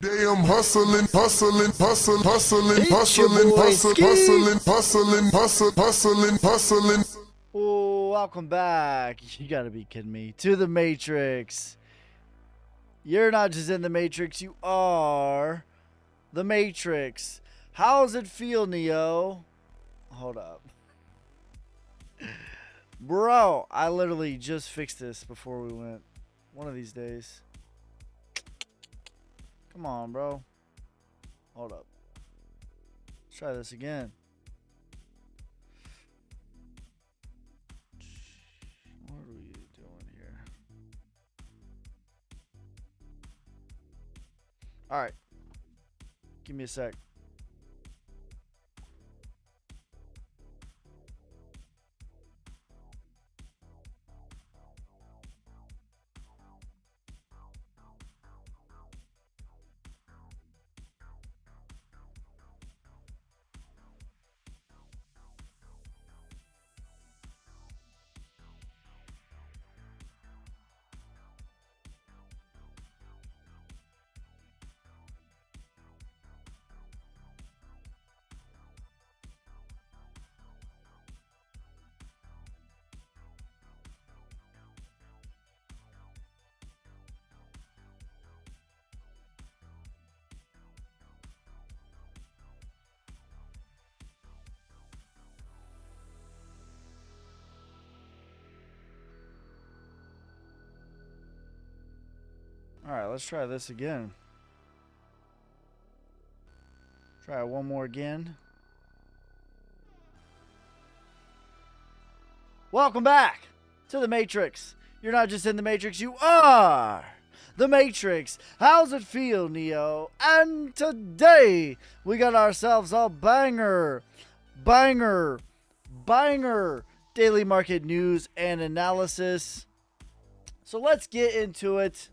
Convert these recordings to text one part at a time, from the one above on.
Day I'm hustling, hustling, hustling, hustling, Hit your hustling, boy, hustling, Ski. hustling, hustling, hustling, hustling, hustling. Oh, welcome back. You gotta be kidding me. To the Matrix. You're not just in the Matrix, you are the Matrix. How's it feel, Neo? Hold up. Bro, I literally just fixed this before we went. One of these days. Come on, bro. Hold up. Let's try this again. What are we doing here? Alright. Give me a sec. Alright, let's try this again. Try it one more again. Welcome back to the Matrix. You're not just in the Matrix, you are the Matrix. How's it feel, Neo? And today we got ourselves a banger daily market news and analysis. So let's get into it.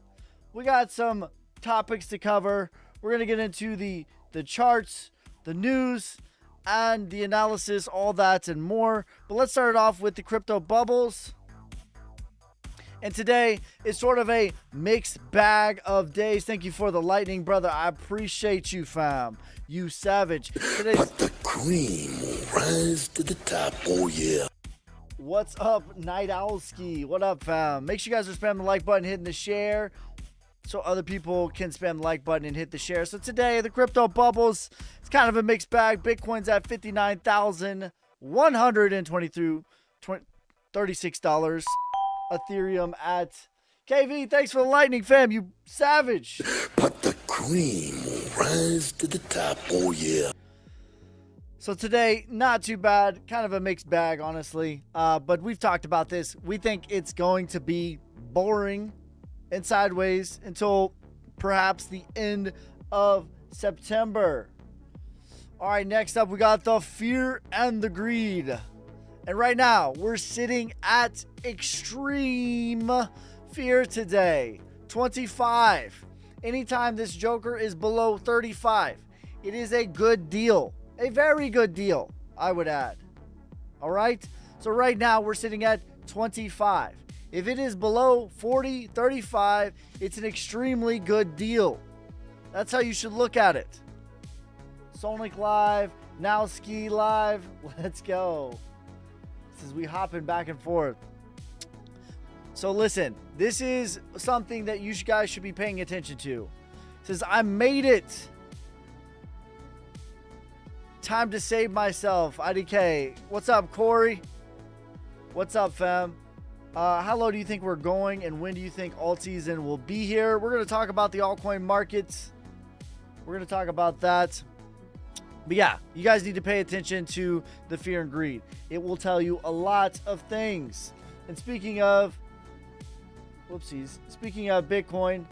We got some topics to cover. We're going to get into the charts, the news, and the analysis, all that and more. But let's start off with the crypto bubbles. And today is sort of a mixed bag of days. Thank you for the lightning, brother. I appreciate you, fam. You savage. Today's... But the cream will rise to the top, oh yeah. What's up, Night Owlski? What up, fam? Make sure you guys are spamming the like button, hitting the share, so other people can spam the like button and hit the share. So today, the crypto bubbles, it's kind of a mixed bag. Bitcoin's at $59,136. Ethereum at... KV, thanks for the lightning, fam. You savage. But the cream will rise to the top, oh yeah. So today, not too bad. Kind of a mixed bag, honestly. But we've talked about this. We think it's going to be boring and sideways until perhaps the end of September. All right, next up we got the fear and the greed. And right now we're sitting at extreme fear today. 25. Anytime this joker is below 35, it is a good deal. A very good deal, I would add. All right? So right now we're sitting at 25. If it is below 40, 35, it's an extremely good deal. That's how you should look at it. Sonic Live, now Ski Live. Let's go. This is we hopping back and forth. So listen, this is something that you guys should be paying attention to. It says, I made it. Time to save myself. IDK. What's up, Corey? What's up, fam? How low do you think we're going, and when do you think alt season will be here? We're going to talk about the altcoin markets. We're going to talk about that. But yeah, you guys need to pay attention to the fear and greed. It will tell you a lot of things. And speaking of, speaking of Bitcoin,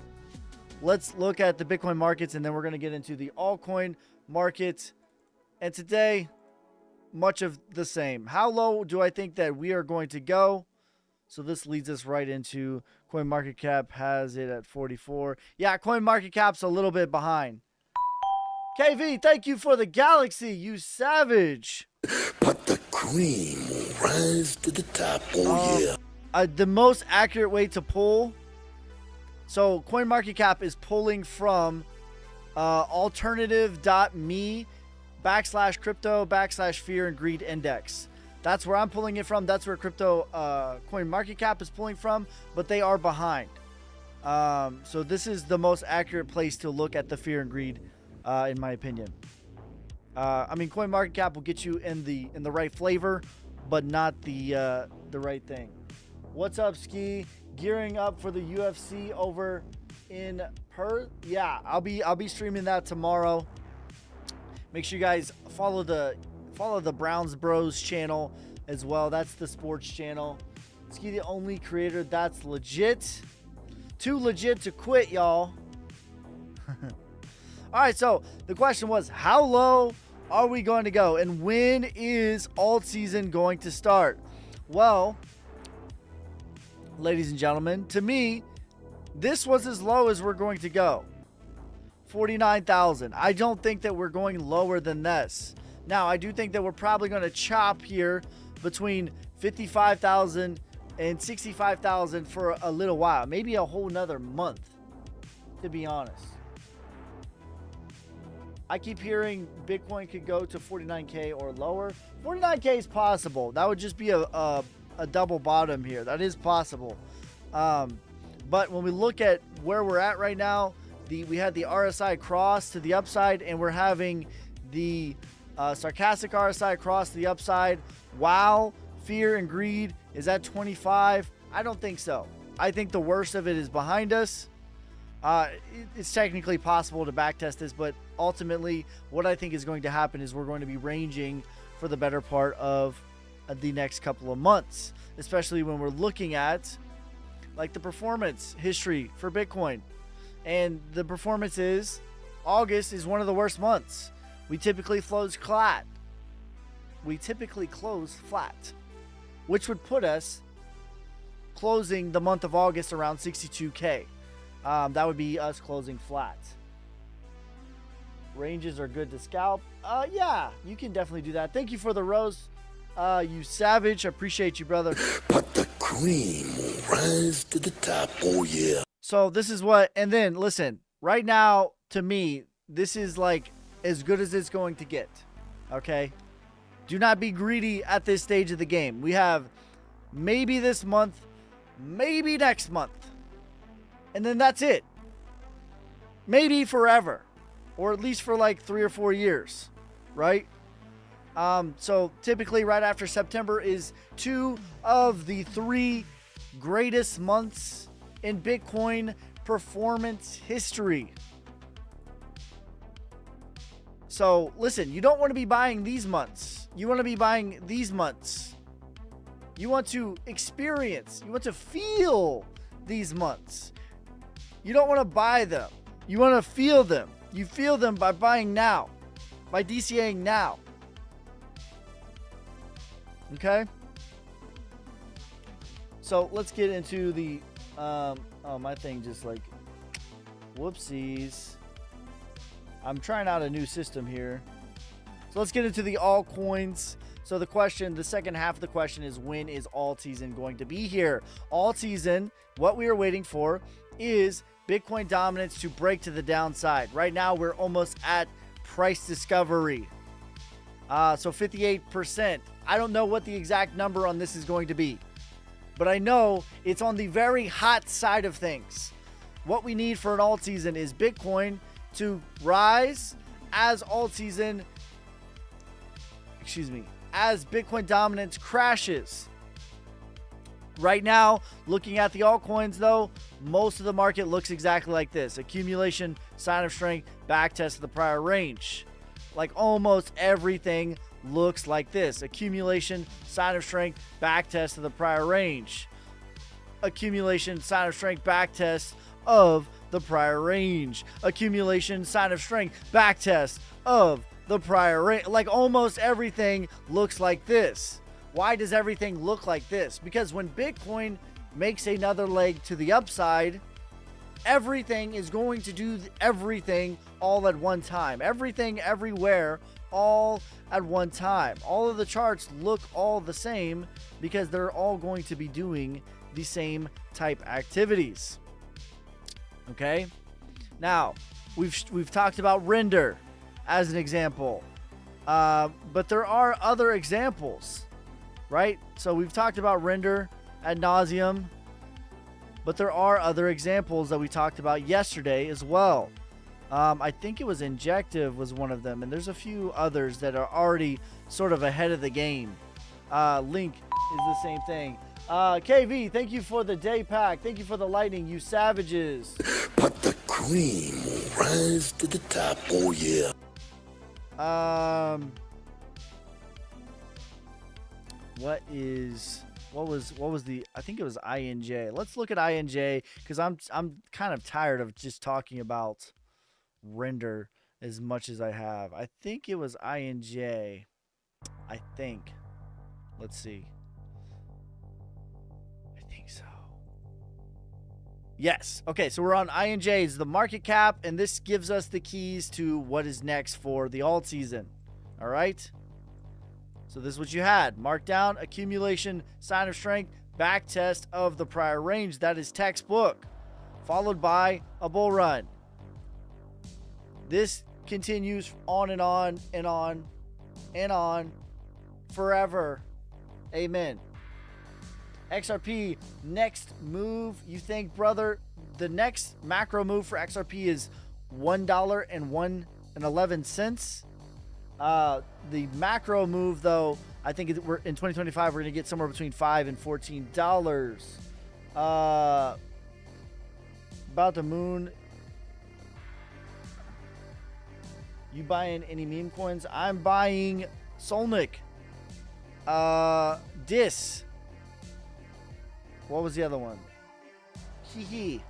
let's look at the Bitcoin markets, and then we're going to get into the altcoin market. And today, much of the same. How low do I think that we are going to go? So this leads us right into CoinMarketCap has it at 44. Yeah, CoinMarketCap's a little bit behind. KV, thank you for the galaxy, you savage. But the cream will rise to the top, oh yeah. The most accurate way to pull. So CoinMarketCap is pulling from alternative.me/crypto/fear and greed index. That's where I'm pulling it from. That's where crypto coin market cap is pulling from, but they are behind. So this is the most accurate place to look at the fear and greed, in my opinion. I mean, coin market cap will get you in the right flavor, but not the right thing. What's up, Ski? Gearing up for the UFC over in Perth? Yeah, I'll be streaming that tomorrow. Make sure you guys follow the Browns Bros channel as well. That's the sports channel. Ski, the only creator that's legit. Too legit to quit, y'all. All right, so the question was, how low are we going to go, and when is alt season going to start? Well, ladies and gentlemen, to me, this was as low as we're going to go. 49,000. I don't think that we're going lower than this. Now, I do think that we're probably going to chop here between 55,000 and 65,000 for a little while. Maybe a whole nother month, to be honest. I keep hearing Bitcoin could go to 49K or lower. 49K is possible. That would just be a double bottom here. That is possible. But when we look at where we're at right now, we had the RSI cross to the upside, and we're having the sarcastic RSI cross to the upside. Wow, fear and greed is at 25. I don't think so. I think the worst of it is behind us. It's technically possible to backtest this, but ultimately what I think is going to happen is we're going to be ranging for the better part of the next couple of months, especially when we're looking at like the performance history for Bitcoin. And the performance is August is one of the worst months. We typically close flat. Which would put us closing the month of August around 62K. That would be us closing flat. Ranges are good to scalp. Yeah, you can definitely do that. Thank you for the rose, you savage. I appreciate you, brother. But the cream will rise to the top, oh yeah. So this is what, and then listen, right now, to me, this is like as good as it's going to get. Okay? Do not be greedy at this stage of the game. We have maybe this month, maybe next month. And then that's it. Maybe forever. Or at least for like 3 or 4 years. Right? So typically right after September is 2 of the 3 greatest months in Bitcoin performance history. So listen, you don't want to be buying these months. You want to be buying these months. You want to experience, you want to feel these months. You don't want to buy them. You want to feel them. You feel them by buying now, by DCAing now. Okay? So let's get into the, oh, my thing just like, whoopsies. I'm trying out a new system here. So let's get into the altcoins. So the second half of the question is, when is alt season going to be here? Alt season, what we are waiting for is Bitcoin dominance to break to the downside. Right now, we're almost at price discovery. So 58%. I don't know what the exact number on this is going to be, but I know it's on the very hot side of things. What we need for an alt season is Bitcoin to rise as as Bitcoin dominance crashes. Right now, looking at the altcoins though, most of the market looks exactly like this. Accumulation, sign of strength, back test of the prior range. Like almost everything looks like this. Accumulation, sign of strength, back test of the prior range. Accumulation, sign of strength, back test of the prior range. Accumulation, sign of strength, back test of the prior range. Like almost everything looks like this. Why does everything look like this? Because when Bitcoin makes another leg to the upside, everything is going to do everything all at one time. Everything, everywhere, all at one time. All of the charts look all the same because they're all going to be doing the same type activities. Okay? Now, We've talked about Render as an example. But there are other examples, right? So we've talked about Render ad nauseum, but there are other examples that we talked about yesterday as well. I think it was Injective was one of them, and there's a few others that are already sort of ahead of the game. Link is the same thing. KV, thank you for the day pack. Thank you for the lightning, you savages. But the cream will rise to the top, oh yeah. What was the, I think it was INJ. Let's look at INJ because I'm kind of tired of just talking about Render as much as I have. I think it was INJ. I think. Let's see. I think so. Yes. Okay, so we're on INJ's, the market cap, and this gives us the keys to what is next for the alt season. All right? So this is what you had. Markdown, accumulation, sign of strength, back test of the prior range. That is textbook. Followed by a bull run. This continues on and on and on and on forever. Amen. XRP, next move, you think, brother? The next macro move for XRP is $1.11. The macro move, though, I think we're in 2025, we're going to get somewhere between $5 and $14. About the moon. You buying any meme coins? I'm buying Solnic. Dis. What was the other one? Hee.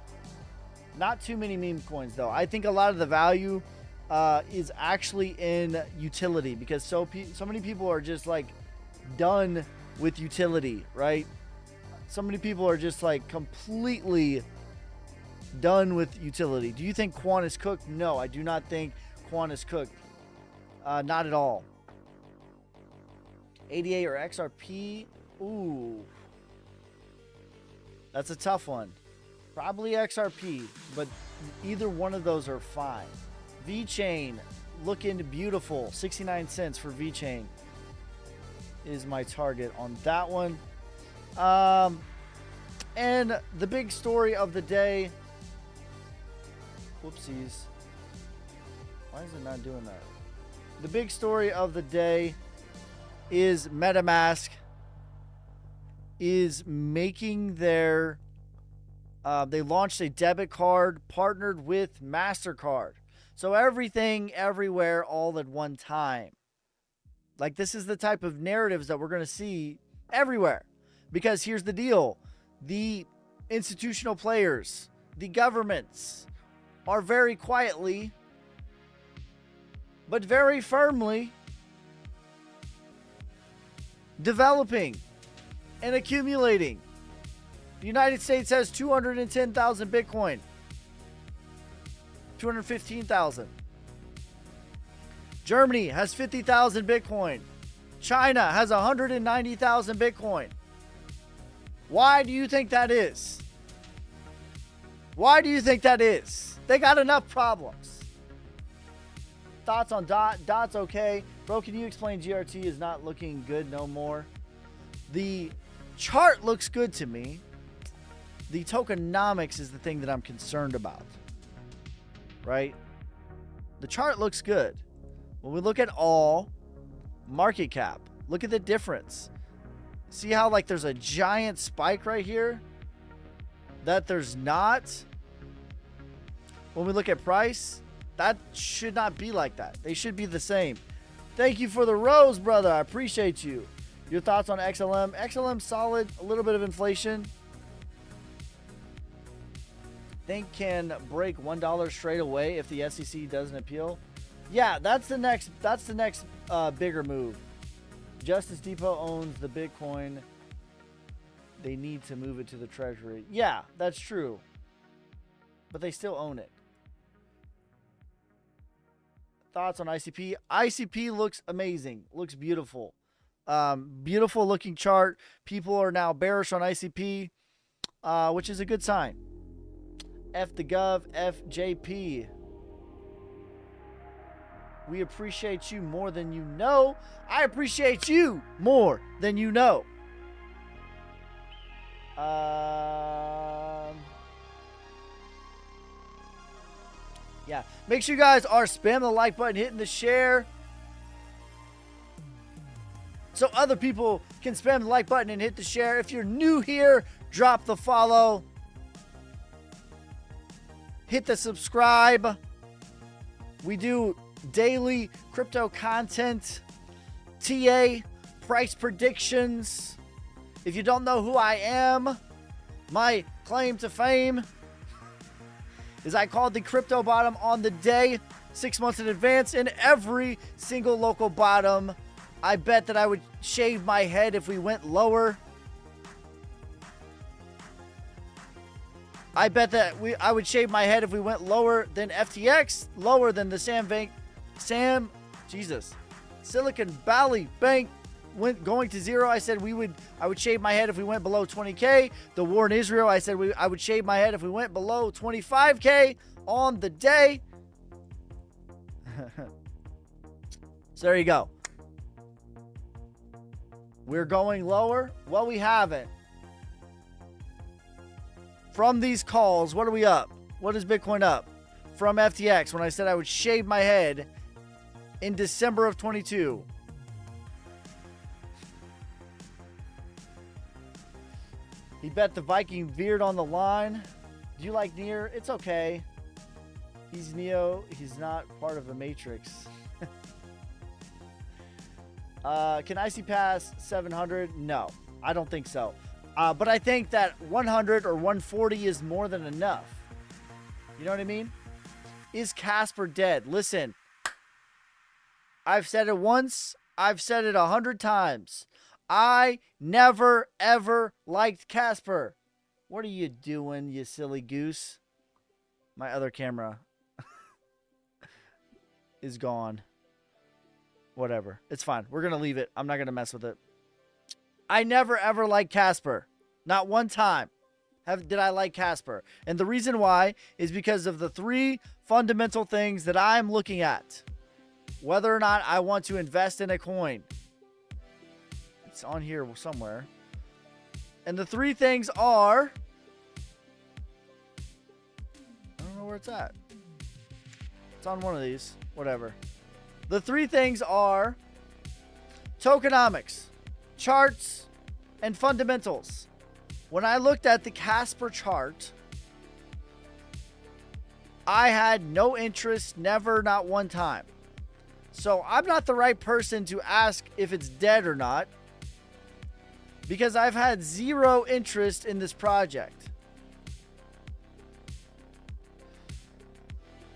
Not too many meme coins, though. I think a lot of the value is actually in utility because so many people are just like done with utility, right? So many people are just like completely done with utility. Do you think Quan is cooked? No, I do not think Quan is cooked. Not at all. ADA or XRP? Ooh. That's a tough one. Probably XRP, but either one of those are fine. VeChain, looking beautiful. 69 cents for VeChain is my target on that one. And the big story of the day. Whoopsies. Why is it not doing that? The big story of the day is MetaMask is making their they launched a debit card partnered with MasterCard. So everything, everywhere, all at one time. Like, this is the type of narratives that we're going to see everywhere. Because here's the deal. The institutional players, the governments, are very quietly, but very firmly, developing and accumulating. The United States has 210,000 Bitcoin. 215,000. Germany has 50,000 Bitcoin. China has 190,000 Bitcoin. Why do you think that is? Why do you think that is? They got enough problems. Thoughts on DOT? DOT's okay. Bro, can you explain GRT is not looking good no more? The chart looks good to me. The tokenomics is the thing that I'm concerned about. Right? The chart looks good. When we look at all market cap, look at the difference. See how like there's a giant spike right here that there's not? When we look at price, that should not be like that. They should be the same. Thank you for the rose, brother. I appreciate you. Your thoughts on XLM? XLM solid, a little bit of inflation. Think can break $1 straight away if the SEC doesn't appeal. Yeah, that's the next bigger move. Justice Depot owns the Bitcoin. They need to move it to the treasury. Yeah, that's true. But they still own it. Thoughts on ICP? ICP looks amazing. Looks beautiful. Beautiful looking chart. People are now bearish on ICP, which is a good sign. F the Gov, FJP. We appreciate you more than you know. I appreciate you more than you know. Yeah. Make sure you guys are spamming the like button, hitting the share, so other people can spam the like button and hit the share. If you're new here, drop the follow. Hit the subscribe. We do daily crypto content, TA, price predictions. If you don't know who I am, my claim to fame is I called the crypto bottom on the day, 6 months in advance, in every single local bottom. I bet that I would shave my head if we went lower. I bet that I would shave my head if we went lower than FTX, lower than the Silicon Valley Bank going to zero. I said I would shave my head if we went below 20K. The war in Israel, I said I would shave my head if we went below 25K on the day. So there you go. We're going lower? Well, we haven't. From these calls, what are we up? What is Bitcoin up? From FTX, when I said I would shave my head in December of 22. He bet the Viking veered on the line. Do you like Nier? It's okay. He's Neo. He's not part of the Matrix. Can IC pass 700? No, I don't think so. But I think that 100 or 140 is more than enough. You know what I mean? Is Casper dead? Listen, I've said it once. I've said it 100 times. I never, ever liked Casper. What are you doing, you silly goose? My other camera is gone. Whatever. It's fine. We're going to leave it. I'm not going to mess with it. I never, ever liked Casper. Not one time did I like Casper. And the reason why is because of the 3 fundamental things that I'm looking at. Whether or not I want to invest in a coin. It's on here somewhere. And the 3 things are... I don't know where it's at. It's on one of these. Whatever. The 3 things are tokenomics, charts, and fundamentals. When I looked at the Casper chart, I had no interest, never, not one time. So I'm not the right person to ask if it's dead or not, because I've had 0 interest in this project.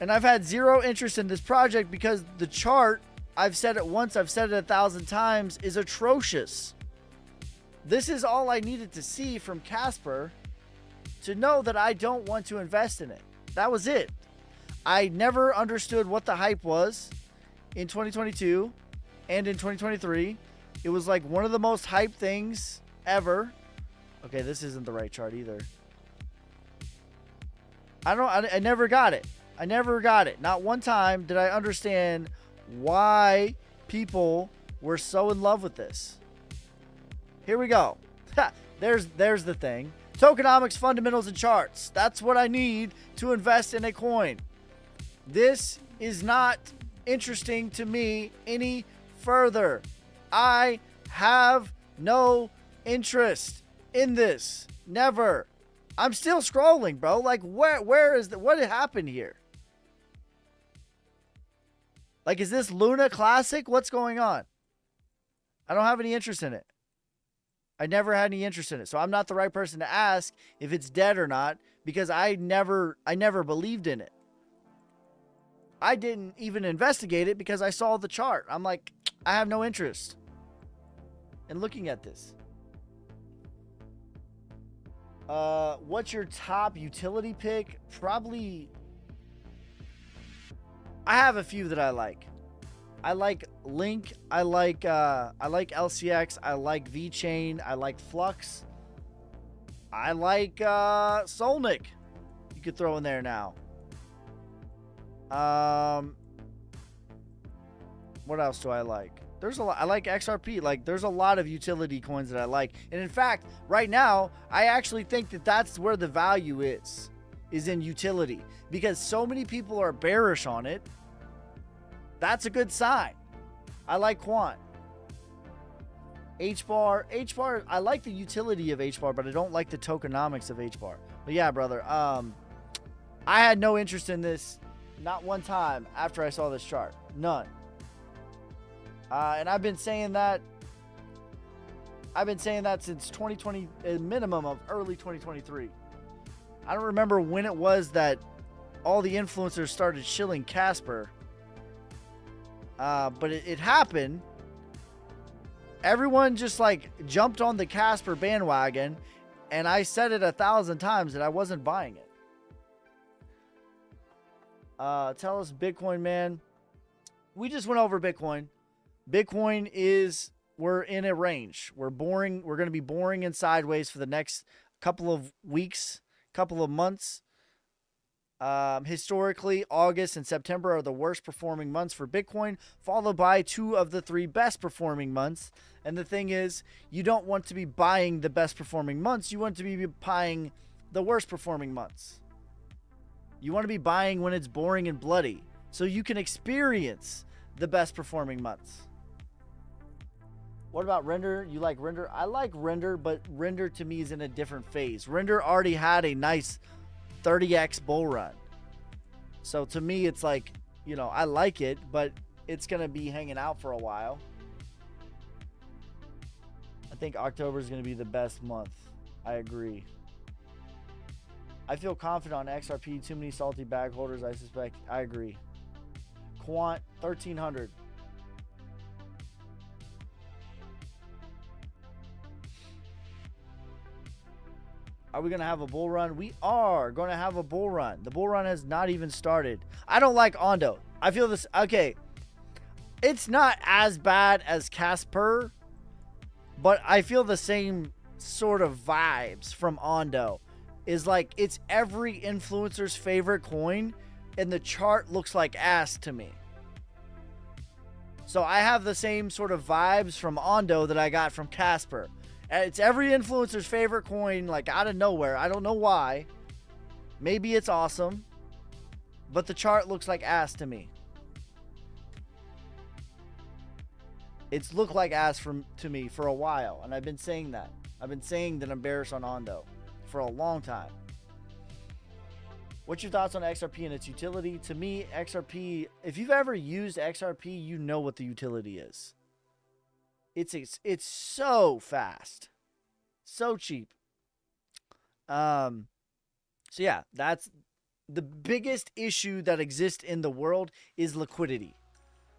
And I've had 0 interest in this project because the chart, I've said it once, I've said it 1,000 times, is atrocious. This is all I needed to see from Casper to know that I don't want to invest in it. That was it. I never understood what the hype was in 2022 and in 2023. It was like one of the most hyped things ever. Okay, this isn't the right chart either. I never got it. I never got it. Not one time did I understand why people were so in love with this. Here we go. There's the thing. Tokenomics, fundamentals, and charts. That's what I need to invest in a coin. This is not interesting to me any further. I have no interest in this. Never. I'm still scrolling, bro. Like, where is what happened here? Like, is this Luna Classic? What's going on? I don't have any interest in it. I never had any interest in it. So I'm not the right person to ask if it's dead or not, because I never believed in it. I didn't even investigate it because I saw the chart. I'm like, I have no interest in looking at this. What's your top utility pick? Probably... I have a few that I like. I like Link. I like LCX. I like VeChain. I like Flux. I like Solnic. You could throw in there now. What else do I like? There's a lot. I like XRP. Like, there's a lot of utility coins that I like. And in fact, right now, I actually think that that's where the value is in utility, because so many people are bearish on it. That's a good sign. I like Quant. HBAR, I like the utility of HBAR, but I don't like the tokenomics of HBAR. But yeah, brother, I had no interest in this, not one time after I saw this chart. None. And I've been saying that since 2020, a minimum of early 2023. I don't remember when it was that all the influencers started shilling Casper. But it happened. Everyone just like jumped on the Casper bandwagon, and I said it 1,000 times that I wasn't buying it. Tell us, Bitcoin, man. We just went over Bitcoin. Bitcoin is, we're in a range. We're boring. We're going to be boring and sideways for the next couple of weeks, couple of months. Historically, August and September are the worst performing months for Bitcoin, followed by 2 of the 3 best performing months. And the thing is, you don't want to be buying the best performing months. You want to be buying the worst performing months. You want to be buying when it's boring and bloody, so you can experience the best performing months. What about Render? You like Render? I like Render, but Render to me is in a different phase. Render already had a nice 30x bull run. So to me, it's like, you know, I like it, but it's going to be hanging out for a while. I think October is going to be the best month. I agree. I feel confident on XRP. Too many salty bag holders, I suspect. I agree. Quant, 1300. Are we going to have a bull run? We are going to have a bull run. The bull run has not even started. I don't like Ondo. I feel this. Okay. It's not as bad as Casper, but I feel the same sort of vibes from Ondo. Is like it's every influencer's favorite coin, and the chart looks like ass to me. So I have the same sort of vibes from Ondo that I got from Casper. It's every influencer's favorite coin, like out of nowhere. I don't know why. Maybe it's awesome, but the chart looks like ass to me. It's looked like ass to me for a while, and I've been saying that. I've been saying that I'm bearish on Ondo for a long time. What's your thoughts on XRP and its utility? To me, XRP, if you've ever used XRP, you know what the utility is. It's so fast, so cheap. So yeah, that's the biggest issue that exists in the world is liquidity,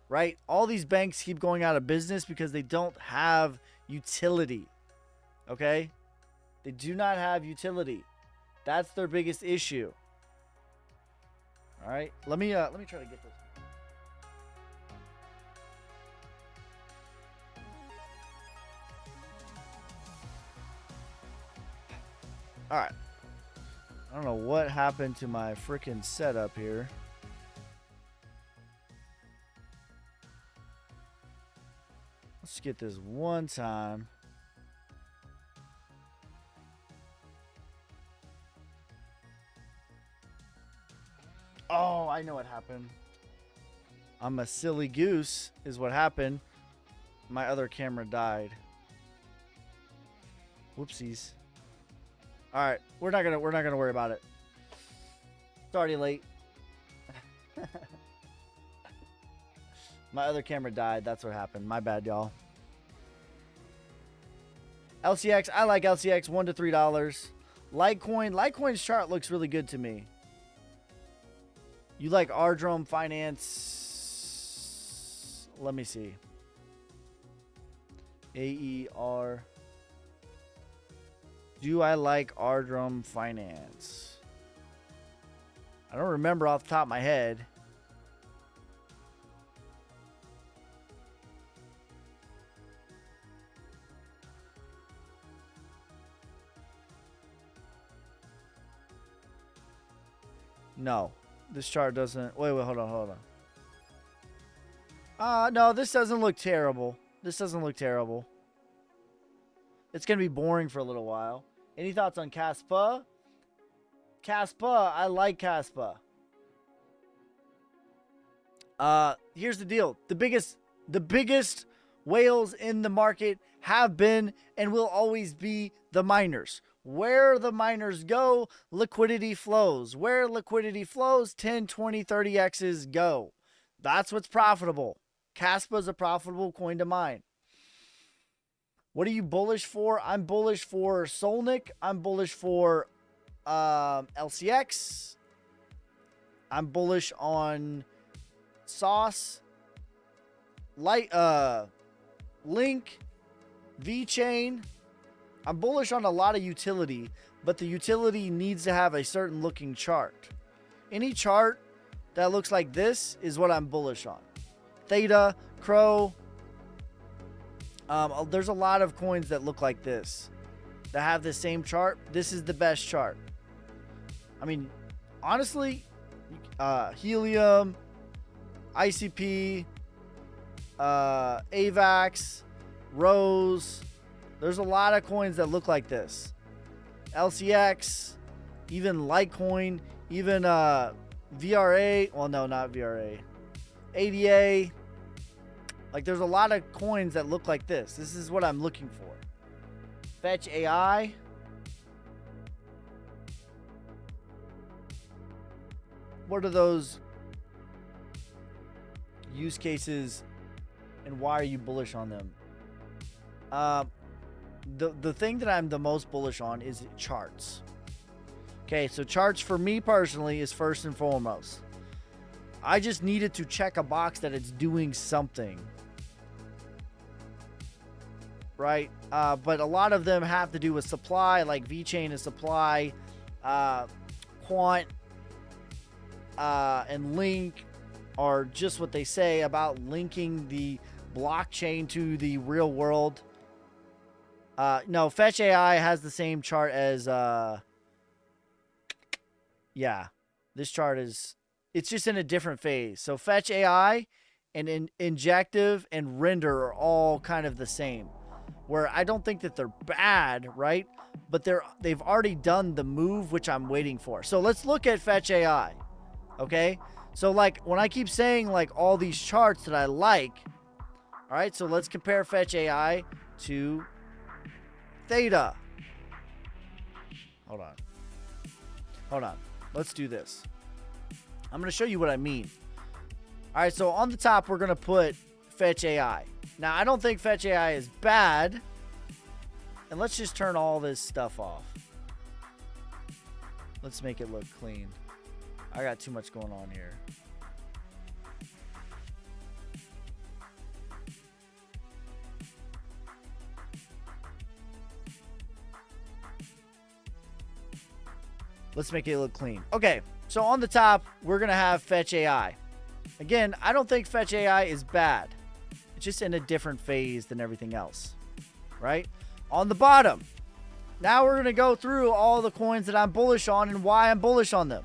right? All these banks keep going out of business because they don't have utility. Okay, they do not have utility. That's their biggest issue. All right, let me try to get this. All right. I don't know what happened to my freaking setup here. Let's get this one time. Oh, I know what happened. I'm a silly goose is what happened. My other camera died. Whoopsies. All right, we're not gonna worry about it. It's already late. My other camera died. That's what happened. My bad, y'all. LCX, I like LCX, $1 to $3. Litecoin's chart looks really good to me. You like Ardrome Finance? Let me see. AER. Do I like Ardrome Finance? I don't remember off the top of my head. No. This chart doesn't... Wait, hold on. No, this doesn't look terrible. This doesn't look terrible. It's going to be boring for a little while. Any thoughts on Caspa? Caspa, I like Caspa. Here's the deal. The biggest whales in the market have been and will always be the miners. Where the miners go, liquidity flows. Where liquidity flows, 10, 20, 30x's go. That's what's profitable. Caspa is a profitable coin to mine. What are you bullish for? I'm bullish for Solnic. I'm bullish for LCX. I'm bullish on Sauce, Link, VeChain. I'm bullish on a lot of utility, but the utility needs to have a certain looking chart. Any chart that looks like this is what I'm bullish on. Theta, Crow. There's a lot of coins that look like this that have the same chart. This is the best chart. I mean, honestly, Helium, ICP, AVAX, Rose. There's a lot of coins that look like this. LCX, even Litecoin, even VRA. Well, no, not VRA. ADA. Like, there's a lot of coins that look like this. This is what I'm looking for. Fetch AI. What are those use cases and why are you bullish on them? The thing that I'm the most bullish on is charts. Okay, so charts for me personally is first and foremost. I just needed to check a box that it's doing something. Right? But a lot of them have to do with supply, like VeChain is supply, Quant, and Link are just what they say about linking the blockchain to the real world. No, Fetch AI has the same chart as, yeah, this chart is, it's just in a different phase. So Fetch AI and Injective and Render are all kind of the same. Where I don't think that they're bad, right? But they've already done the move, which I'm waiting for. So let's look at Fetch AI, okay? So like when I keep saying like all these charts that I like, all right, so let's compare Fetch AI to Theta. Hold on. Let's do this. I'm going to show you what I mean. All right, so on the top, we're going to put Fetch AI. Now, I don't think Fetch AI is bad. And let's just turn all this stuff off. Let's make it look clean. I got too much going on here. Let's make it look clean. Okay, so on the top, we're going to have Fetch AI. Again, I don't think Fetch AI is bad. It's just in a different phase than everything else, right? On the bottom, now we're going to go through all the coins that I'm bullish on and why I'm bullish on them.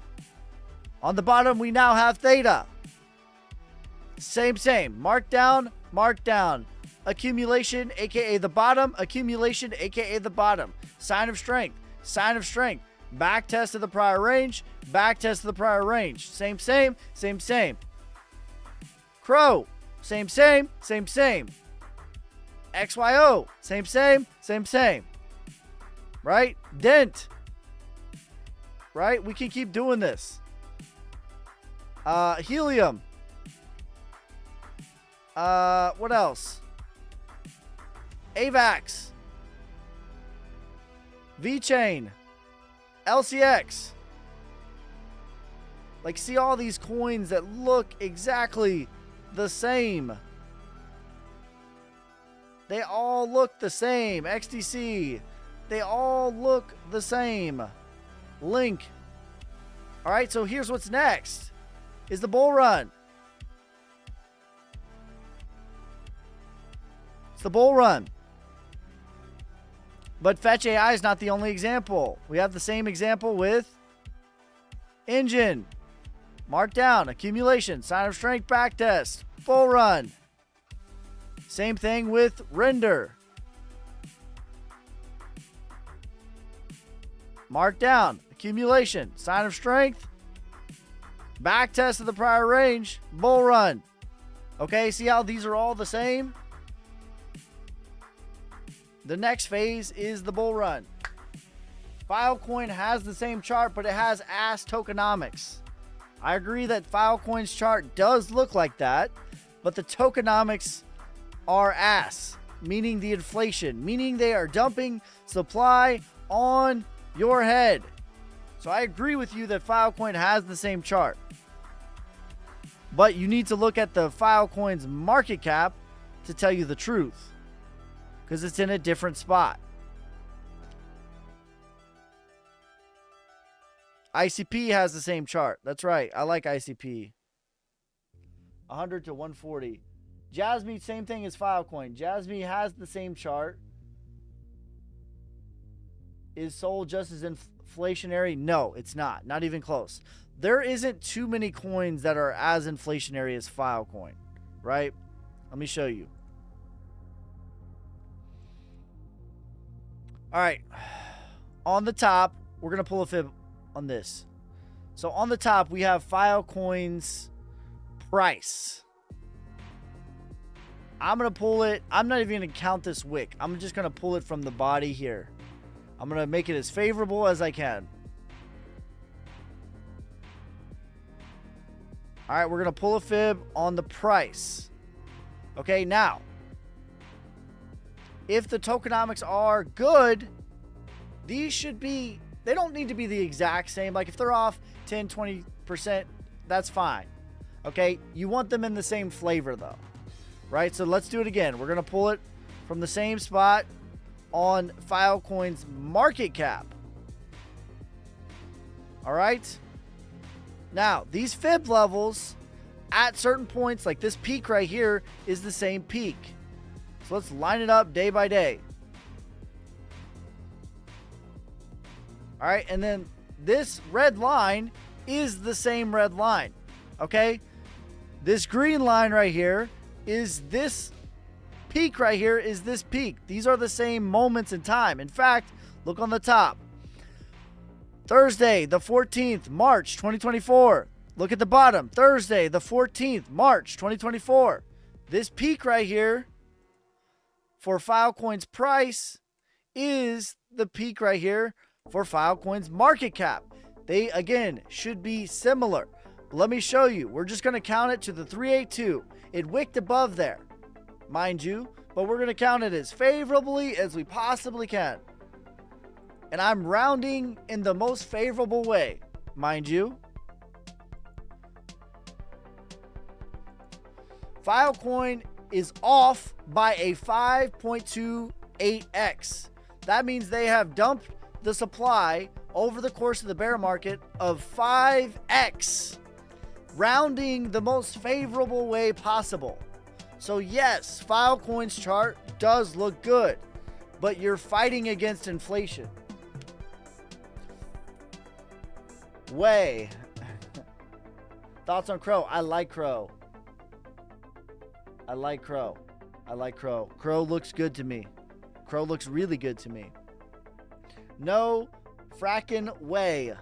On the bottom, we now have Theta. Same. Markdown. Accumulation, aka the bottom. Accumulation, aka the bottom. Sign of strength. Back test of the prior range. Same. Crow. Same. XYO. Same. Right? Dent. Right? We can keep doing this. Helium. What else? AVAX. VeChain. LCX. Like, see all these coins that look exactly the same. They all look the same. XDC. They all look the same. Link. All right, so here's what's next. Is the bull run. It's the bull run. But Fetch AI is not the only example. We have the same example with Engine. Markdown. Accumulation. Sign of strength backtest. Bull run. Same thing with render. Markdown, accumulation, sign of strength, back test of the prior range, bull run. Okay, see how these are all the same? The next phase is the bull run. Filecoin has the same chart, but it has ass tokenomics. I agree that Filecoin's chart does look like that, but the tokenomics are ass, meaning the inflation, meaning they are dumping supply on your head. So I agree with you that Filecoin has the same chart, but you need to look at the Filecoin's market cap to tell you the truth, because it's in a different spot. ICP has the same chart. That's right. I like ICP. 100 to 140. Jasmy, same thing as Filecoin. Jasmy has the same chart. Is Sol just as inflationary? No, it's not. Not even close. There isn't too many coins that are as inflationary as Filecoin, right? Let me show you. All right. On the top, we're going to pull a fib on this. So on the top, we have Filecoin's price. I'm going to pull it. I'm not even going to count this wick. I'm just going to pull it from the body here. I'm going to make it as favorable as I can. All right, we're going to pull a fib on the price. Okay, now, if the tokenomics are good, these should be, they don't need to be the exact same. Like if they're off 10, 20%, that's fine. Okay, you want them in the same flavor though, right? So let's do it again. We're going to pull it from the same spot on Filecoin's market cap. All right. Now, these fib levels at certain points, like this peak right here, is the same peak. So let's line it up day by day. All right, and then this red line is the same red line, okay? This green line right here is this peak right here is this peak. These are the same moments in time. In fact, look on the top. Thursday, the 14th, March 2024. Look at the bottom. Thursday, the 14th, March 2024. This peak right here for Filecoin's price is the peak right here for Filecoin's market cap. They, again, should be similar. But let me show you. We're just going to count it to the 382. It wicked above there, mind you, but we're going to count it as favorably as we possibly can. And I'm rounding in the most favorable way, mind you. Filecoin is off by a 5.28x. That means they have dumped the supply over the course of the bear market of 5x, rounding the most favorable way possible. So yes, Filecoin's chart does look good, but you're fighting against inflation. Way. Thoughts on Crow? I like Crow. I like Crow. I like Crow. Crow looks good to me. Crow looks really good to me. No frackin' way.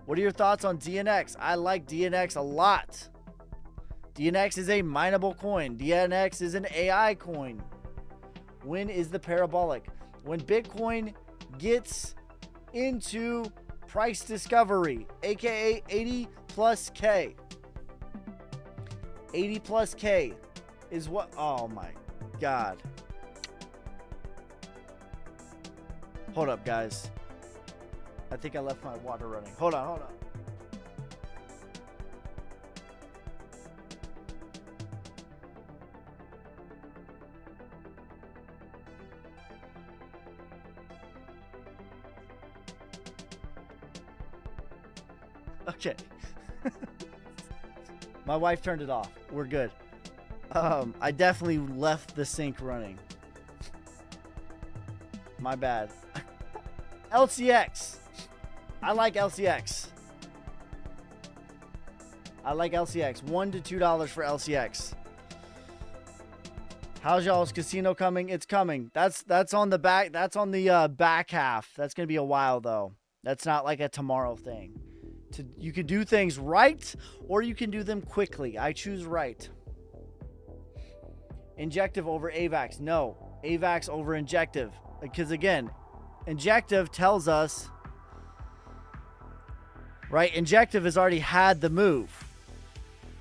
What are your thoughts on DNX? I like DNX a lot. DNX is a mineable coin. DNX is an AI coin. When is the parabolic? When Bitcoin gets into price discovery, aka 80 plus K. 80 plus K is what? Oh my God. Hold up, guys. I think I left my water running. Hold on, hold on. Okay. My wife turned it off. We're good. I definitely left the sink running. My bad. LCX. I like LCX. I like LCX. $1 to $2 for LCX. How's y'all's casino coming? It's coming. That's on the back. That's on the back half. That's gonna be a while though. That's not like a tomorrow thing. You can do things right, or you can do them quickly. I choose right. Injective over AVAX. No, AVAX over injective. Because again, injective tells us, right? Injective has already had the move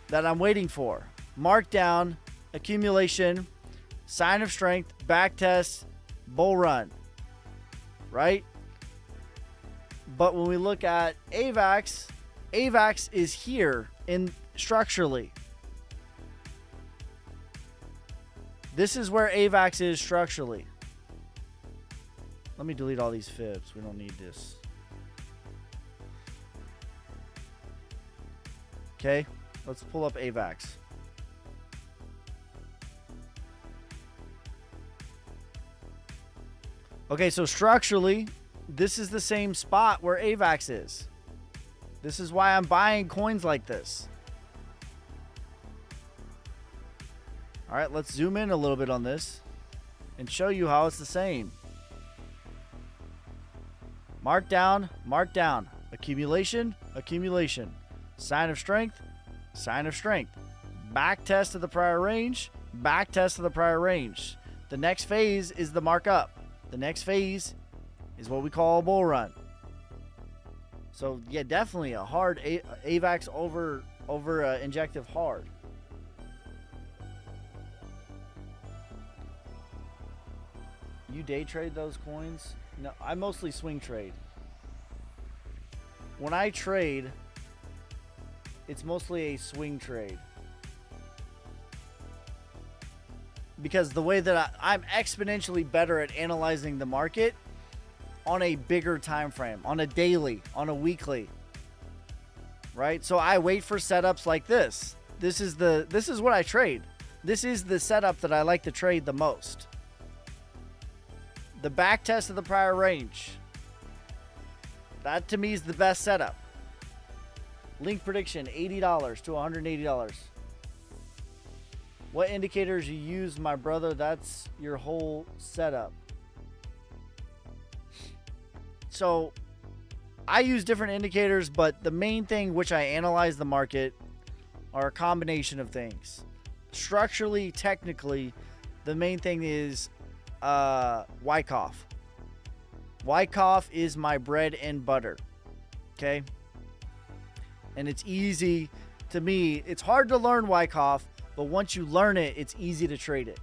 that I'm waiting for. Markdown, accumulation, sign of strength, back test, bull run, right? But when we look at AVAX, AVAX is here in structurally. This is where AVAX is structurally. Let me delete all these fibs. We don't need this. Okay, let's pull up AVAX. Okay, so structurally, this is the same spot where AVAX is. This is why I'm buying coins like this. All right, let's zoom in a little bit on this and show you how it's the same. Markdown, markdown. Accumulation, accumulation. Sign of strength, sign of strength. Back test of the prior range, back test of the prior range. The next phase is the markup. The next phase is what we call a bull run. So yeah, definitely a hard AVAX over injective hard. You day trade those coins? No, I mostly swing trade. When I trade, it's mostly a swing trade. Because the way that I'm exponentially better at analyzing the market on a bigger time frame, on a daily, on a weekly. Right? So I wait for setups like this. This is what I trade. This is the setup that I like to trade the most. The back test of the prior range. That to me is the best setup. Link prediction, $80 to $180. What indicators you use, my brother? That's your whole setup. So I use different indicators, but the main thing which I analyze the market are a combination of things. Structurally, technically, the main thing is Wyckoff. Wyckoff is my bread and butter. Okay? And it's easy to me. It's hard to learn Wyckoff, but once you learn it, it's easy to trade it.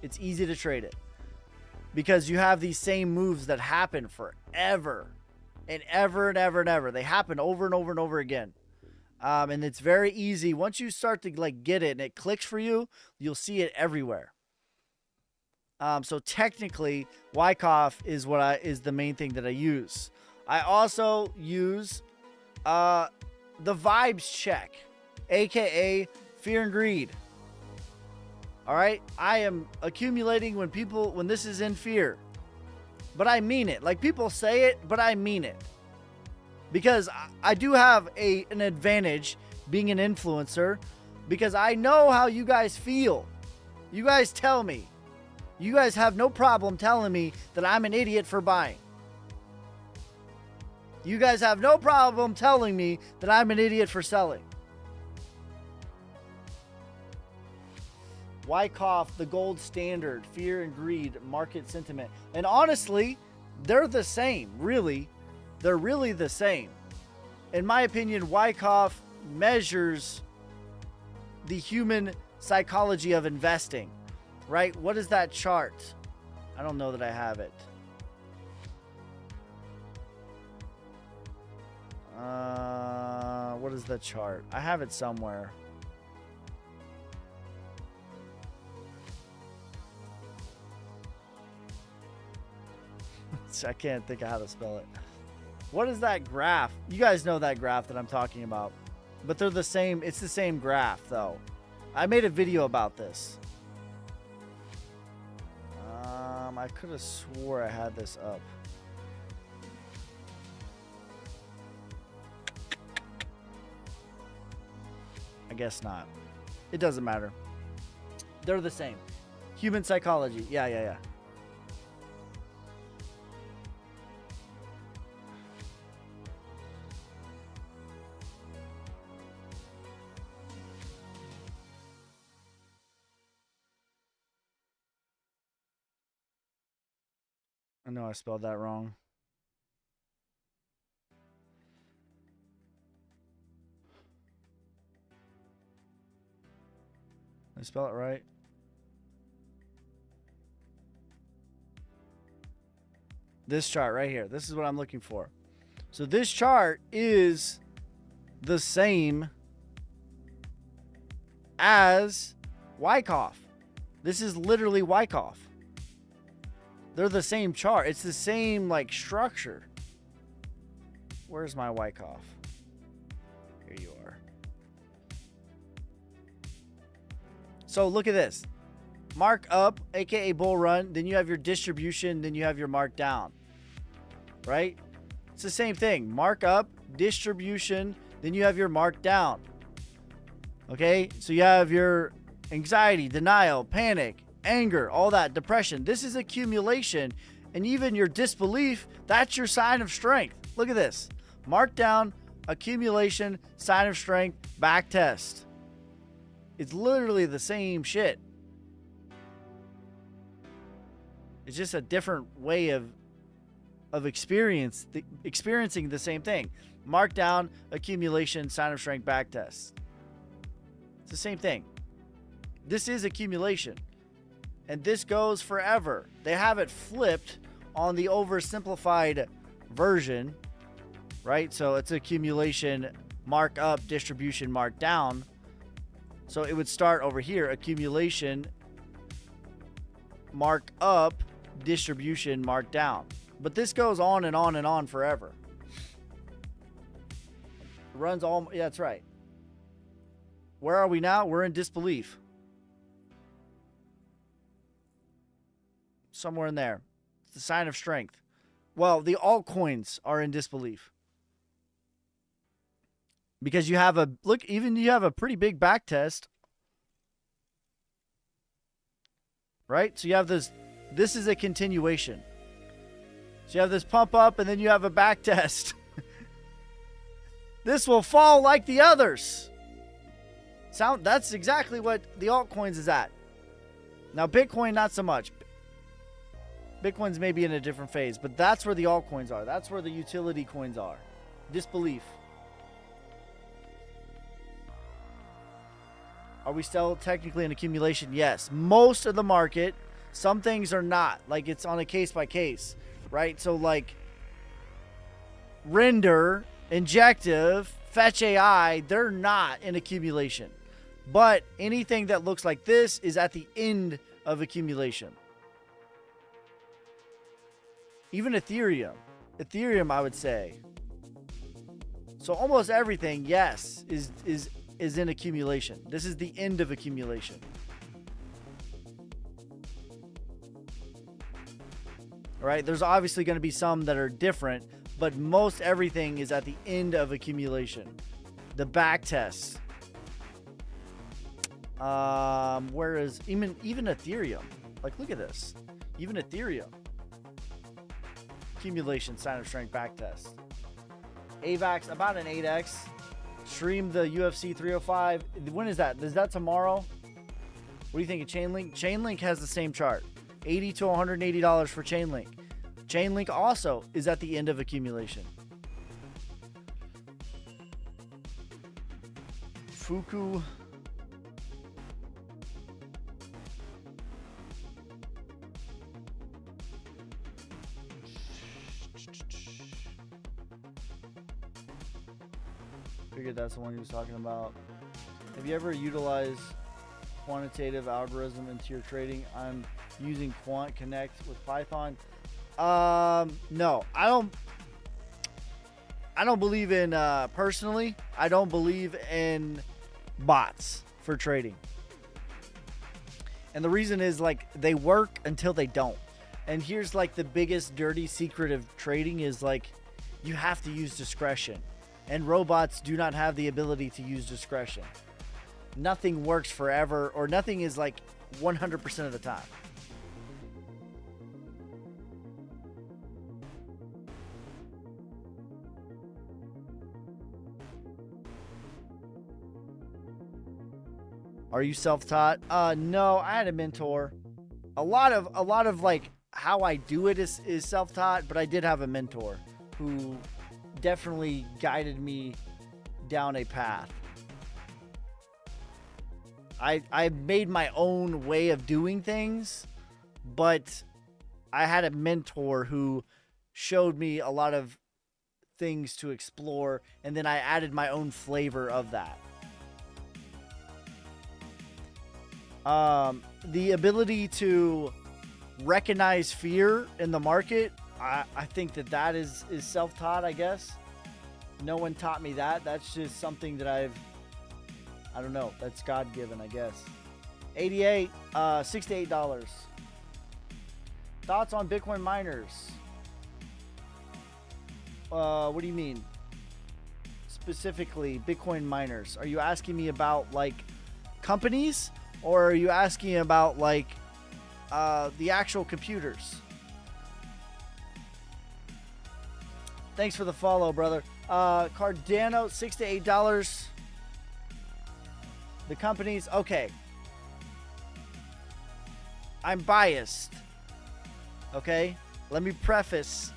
It's easy to trade it. Because you have these same moves that happen forever. And ever and ever and ever. They happen over and over and over again. And it's very easy. Once you start to like get it and it clicks for you, you'll see it everywhere. So technically, Wyckoff is is the main thing that I use. I also use the vibes check, aka fear and greed. All right, I am accumulating when this is in fear, but I mean it. Like people say it, but I mean it, because I do have an advantage being an influencer, because I know how you guys feel. You guys tell me. You guys have no problem telling me that I'm an idiot for buying. You guys have no problem telling me that I'm an idiot for selling. Wyckoff, the gold standard, fear and greed, market sentiment. And honestly, they're the same, really. They're really the same. In my opinion, Wyckoff measures the human psychology of investing, right? What is that chart? I don't know that I have it. What is the chart? I have it somewhere. I can't think of how to spell it. What is that graph? You guys know that graph that I'm talking about. But they're the same. It's the same graph, though. I made a video about this. I could have swore I had this up. I guess not. It doesn't matter. They're the same. Human psychology. Yeah. I know I spelled that wrong. Did I spell it right? This chart right here. This is what I'm looking for. So this chart is the same as Wyckoff. This is literally Wyckoff. They're the same chart. It's the same like structure. Where's my Wyckoff? Here you are. So look at this. Mark up, aka bull run, then you have your distribution, then you have your mark down. Right? It's the same thing. Mark up, distribution, then you have your mark down. Okay? So you have your anxiety, denial, panic, anger, all that, depression. This is accumulation. And even your disbelief, that's your sign of strength. Look at this. Mark down, accumulation, sign of strength, back test. It's literally the same shit. It's just a different way of experiencing the same thing. Mark down, accumulation, sign of strength, back test. It's the same thing. This is accumulation. And this goes forever. They have it flipped on the oversimplified version, right? So it's accumulation, mark up, distribution, mark down. So it would start over here, accumulation, mark up, distribution, mark down. But this goes on and on and on forever. It runs all, yeah, that's right. Where are we now? We're in disbelief. Somewhere in there. It's the sign of strength. Well, the altcoins are in disbelief. Because you have a, look, even you have a pretty big back test. Right? So you have this is a continuation. So you have this pump up and then you have a back test. This will fall like the others. That's exactly what the altcoins is at. Now Bitcoin, not so much. Bitcoin's maybe in a different phase, but that's where the altcoins are. That's where the utility coins are. Disbelief. Are we still technically in accumulation? Yes. Most of the market, some things are not. Like it's on a case by case, right? So like Render, Injective, Fetch AI, they're not in accumulation. But anything that looks like this is at the end of accumulation. Even Ethereum. Ethereum, I would say. So almost everything, yes, is in accumulation. This is the end of accumulation. All right, there's obviously going to be some that are different, but most everything is at the end of accumulation. The back test. Where is even Ethereum? Like, look at this. Even Ethereum. Accumulation, sign of strength, back test. AVAX, about an 8x. Stream the UFC 305. When is that? Is that tomorrow? What do you think of Chainlink? Chainlink has the same chart. $80 to $180 for Chainlink. Chainlink also is at the end of accumulation. Fuku. Figured that's the one he was talking about. Have you ever utilized quantitative algorithm into your trading? I'm using Quant Connect with Python. No, I don't believe in personally. I don't believe in bots for trading. And the reason is like they work until they don't. And here's like the biggest dirty secret of trading is like you have to use discretion. And robots do not have the ability to use discretion. Nothing works forever, or nothing is like 100% of the time. Are you self-taught? No, I had a mentor. A lot of like how I do it is self-taught, but I did have a mentor who definitely guided me down a path. I made my own way of doing things, but I had a mentor who showed me a lot of things to explore, and then I added my own flavor of that. The ability to recognize fear in the market, I think that is self-taught, I guess. No one taught me that. That's just something that I don't know. That's God-given, I guess. 88, $68. Thoughts on Bitcoin miners? What do you mean? Specifically, Bitcoin miners. Are you asking me about, like, companies? Or are you asking about, like, the actual computers? Thanks for the follow, brother. Cardano, $6 to $8. The companies, okay. I'm biased. Okay? Let me preface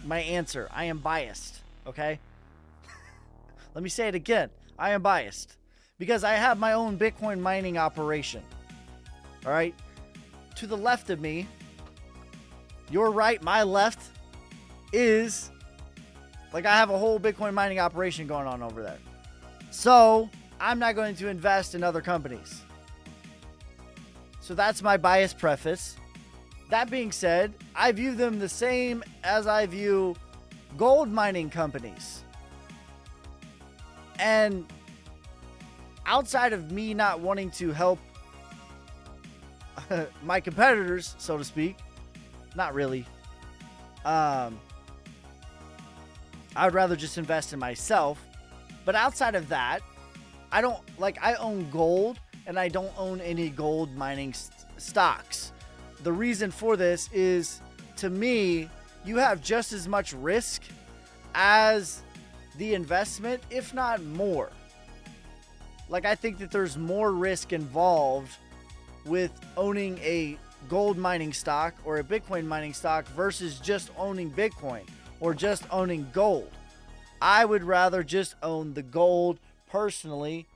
my answer. I am biased. Okay? Let me say it again. I am biased. Because I have my own Bitcoin mining operation. Alright? To the left of me, your right, my left, is like I have a whole Bitcoin mining operation going on over there. So, I'm not going to invest in other companies. So that's my bias preface. That being said, I view them the same as I view gold mining companies. And outside of me not wanting to help my competitors, so to speak, not really. I would rather just invest in myself. But outside of that, I own gold, and I don't own any gold mining stocks. The reason for this is, to me, you have just as much risk as the investment, if not more. Like, I think that there's more risk involved with owning a gold mining stock or a Bitcoin mining stock versus just owning Bitcoin or just owning gold. I would rather just own the gold personally.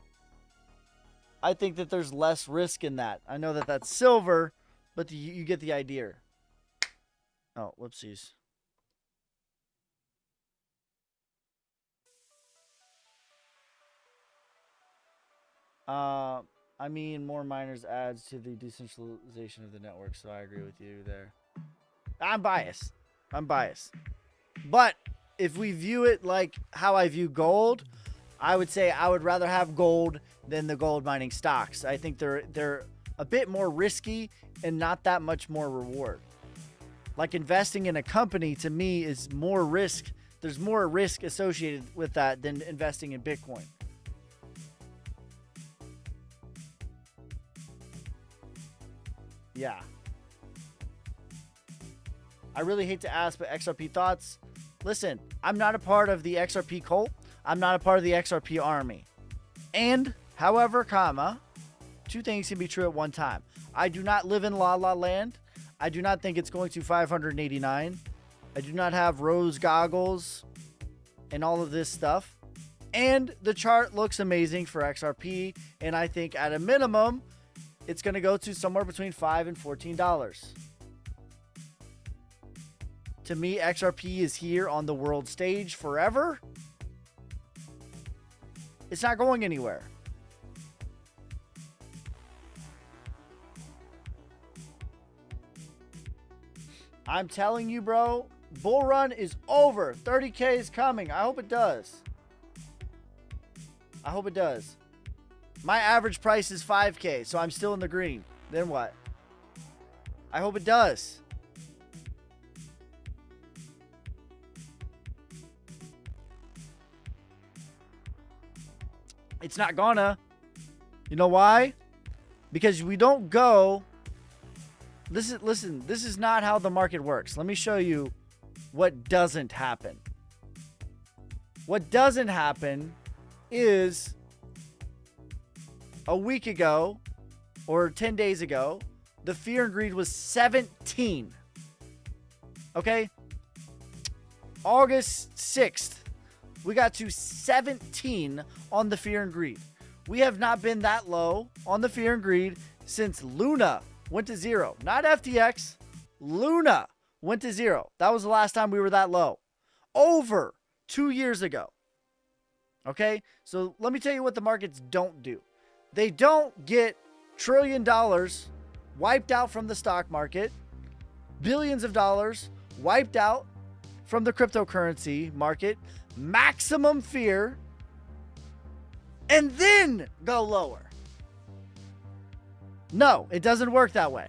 I think that there's less risk in that. I know that that's silver, but you get the idea. Oh, whoopsies. I mean, more miners adds to the decentralization of the network, so I agree with you there. I'm biased. But if we view it like how I view gold, I would say I would rather have gold than the gold mining stocks. I think they're a bit more risky and not that much more reward. Like, investing in a company, to me, is more risk. There's more risk associated with that than investing in Bitcoin. Yeah. I really hate to ask, but XRP thoughts? Listen, I'm not a part of the XRP cult. I'm not a part of the XRP army. And, however, two things can be true at one time. I do not live in La La Land. I do not think it's going to 589. I do not have rose goggles and all of this stuff. And the chart looks amazing for XRP. And I think at a minimum, it's going to go to somewhere between $5 and $14. To me, XRP is here on the world stage forever. It's not going anywhere. I'm telling you, bro, bull run is over. 30K is coming. I hope it does. I hope it does. My average price is 5K, so I'm still in the green. Then what? I hope it does. It's not gonna. You know why? Because we don't go. Listen, this is not how the market works. Let me show you what doesn't happen. What doesn't happen is a week ago or 10 days ago, the fear and greed was 17. Okay? August 6th, we got to 17 on the fear and greed. We have not been that low on the fear and greed since Luna went to 0. Not FTX. Luna went to 0. That was the last time we were that low. Over 2 years ago. Okay? So let me tell you what the markets don't do. They don't get $1 trillion wiped out from the stock market. Billions of dollars wiped out from the cryptocurrency market. Maximum fear. And then go lower. No, it doesn't work that way.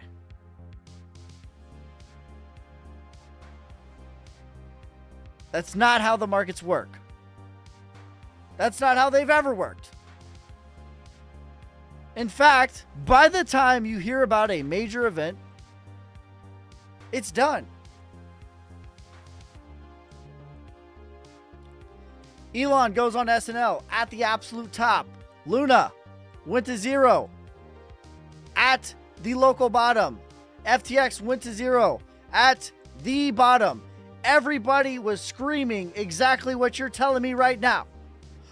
That's not how the markets work. That's not how they've ever worked. In fact, by the time you hear about a major event, it's done. Elon goes on SNL at the absolute top. Luna went to 0 at the local bottom. FTX went to 0 at the bottom. Everybody was screaming exactly what you're telling me right now.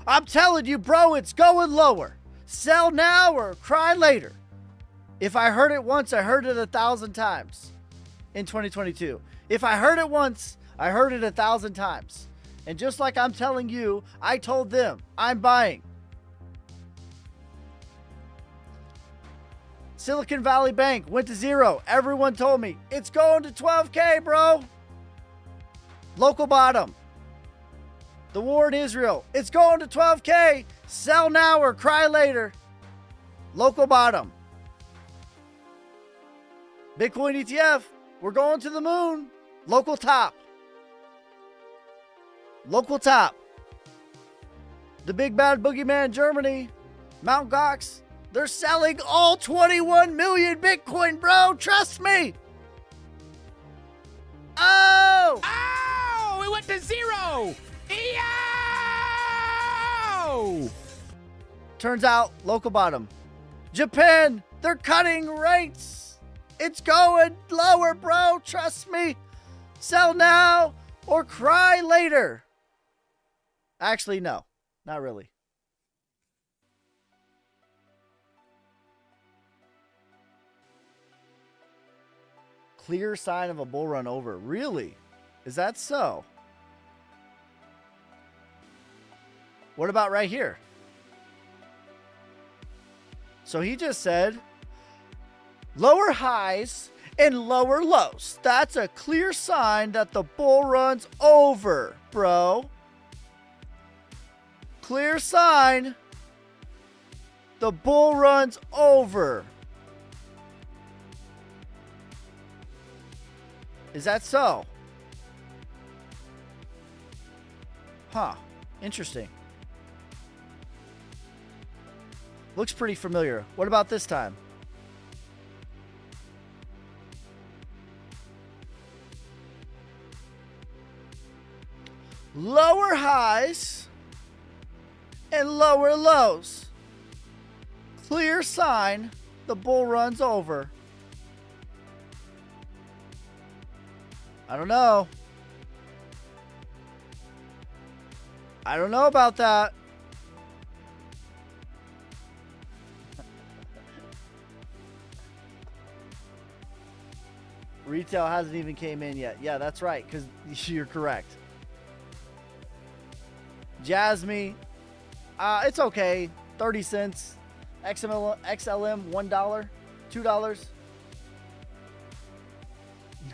I'm telling you, bro, it's going lower. Sell now or cry later. If I heard it once, I heard it 1,000 times in 2022. If I heard it once, I heard it 1,000 times. And just like I'm telling you, I told them I'm buying. Silicon Valley Bank went to 0. Everyone told me it's going to 12K, bro. Local bottom. The war in Israel. It's going to 12K. Sell now or cry later. Local bottom. Bitcoin ETF. We're going to the moon. Local top. Local top. The big bad boogeyman Germany. Mt. Gox. They're selling all 21 million Bitcoin, bro. Trust me. Oh! Oh! It went to 0! Yo! Turns out, local bottom. Japan, they're cutting rates. It's going lower, bro. Trust me. Sell now or cry later. Actually, no. Not really. Clear sign of a bull run over. Really? Is that so? What about right here? So he just said lower highs and lower lows. That's a clear sign that the bull run's over, bro. Clear sign the bull run's over. Is that so? Huh. Interesting. Looks pretty familiar. What about this time? Lower highs and lower lows. Clear sign the bull run's over. I don't know. I don't know about that. Retail hasn't even came in yet. Yeah, that's right, because you're correct. Jasmine, it's okay. 30 cents. XLM, $1, $2.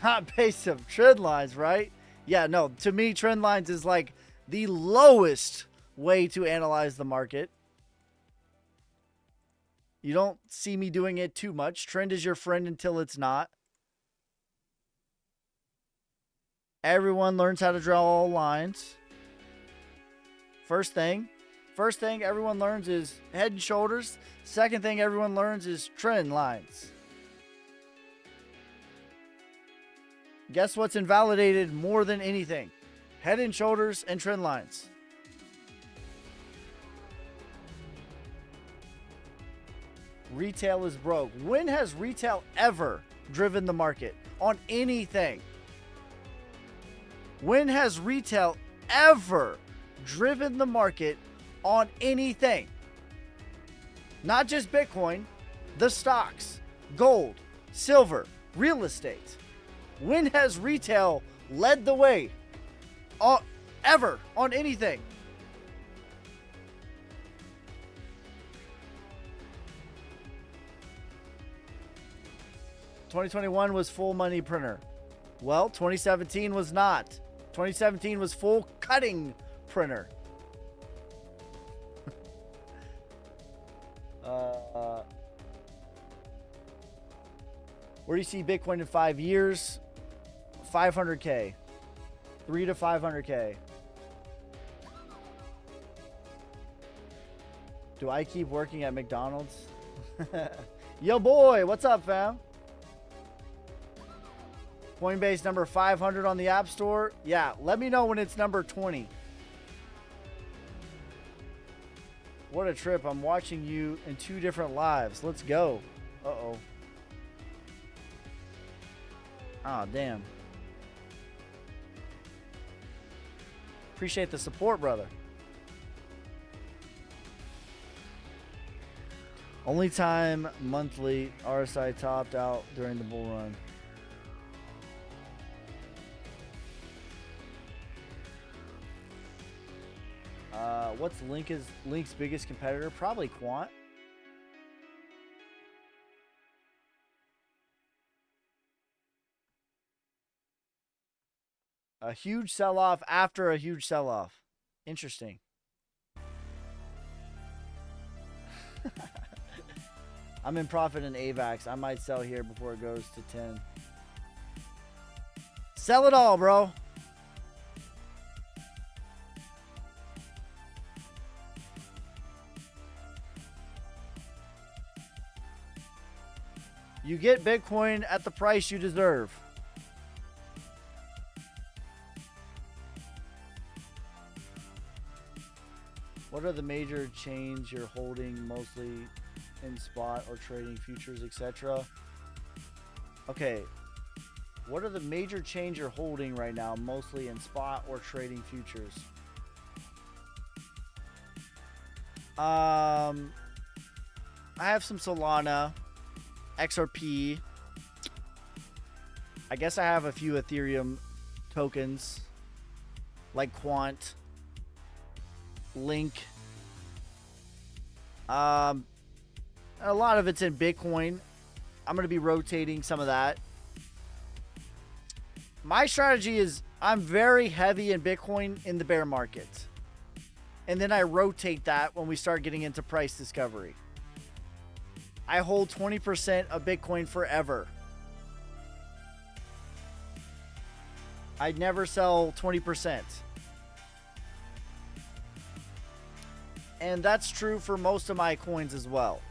Not based on trend lines, right? Yeah, no, to me, trend lines is like the lowest way to analyze the market. You don't see me doing it too much. Trend is your friend until it's not. Everyone learns how to draw all lines. First First thing everyone learns is Head and Shoulders. Second thing everyone learns is trend lines. Guess what's invalidated more than anything? Head and Shoulders and trend lines. Retail is broke. When has retail ever driven the market on anything? When has retail ever driven the market on anything? Not just Bitcoin, the stocks, gold, silver, real estate. When has retail led the way ever on anything? "2021 was full money printer." Well, 2017 was not. 2017 was full cutting printer. Where do you see Bitcoin in 5 years? 500K. 3 to 500K. Do I keep working at McDonald's? Yo, boy, what's up, fam? Coinbase number 500 on the App Store. Yeah, let me know when it's number 20. What a trip. I'm watching you in 2 different lives. Let's go. Uh-oh. Ah, damn. Appreciate the support, brother. Only time monthly RSI topped out during the bull run. What's Link's biggest competitor? Probably Quant. A huge sell-off after a huge sell-off. Interesting. I'm in profit in AVAX. I might sell here before it goes to 10. Sell it all, bro. You get Bitcoin at the price you deserve. What are the major chains you're holding, mostly in spot or trading futures, etc.? Okay. What are the major chains you're holding right now, mostly in spot or trading futures? I have some Solana, XRP. I guess I have a few Ethereum tokens like Quant, Link. A lot of it's in Bitcoin. I'm going to be rotating some of that. My strategy is I'm very heavy in Bitcoin in the bear market. And then I rotate that when we start getting into price discovery. I hold 20% of Bitcoin forever. I'd never sell 20%. And that's true for most of my coins as well.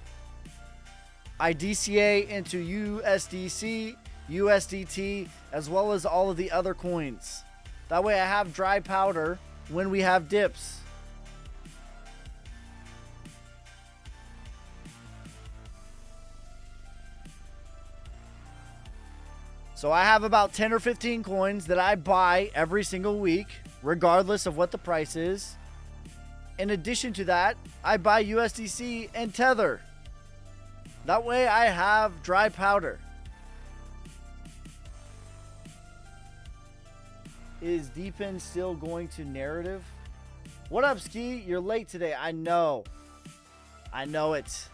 I DCA into USDC, USDT, as well as all of the other coins. That way I have dry powder when we have dips. So I have about 10 or 15 coins that I buy every single week, regardless of what the price is. In addition to that, I buy USDC and Tether. That way I have dry powder. Is Deepin still going to narrative? What up, Ski? You're late today. I know. I know it.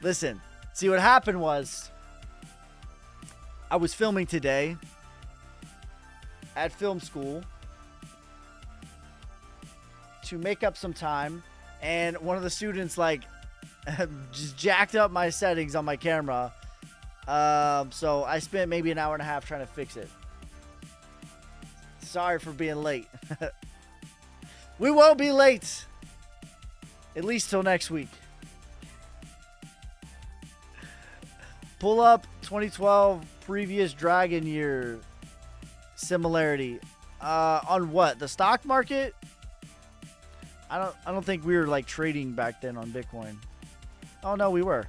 Listen, see what happened was I was filming today at film school to make up some time, and one of the students just jacked up my settings on my camera. So I spent maybe an hour and a half trying to fix it. Sorry for being late. We won't be late. At least till next week. Pull up 2012 previous Dragon Year similarity. On what? The stock market? I don't think we were like trading back then on Bitcoin. Oh no, we were.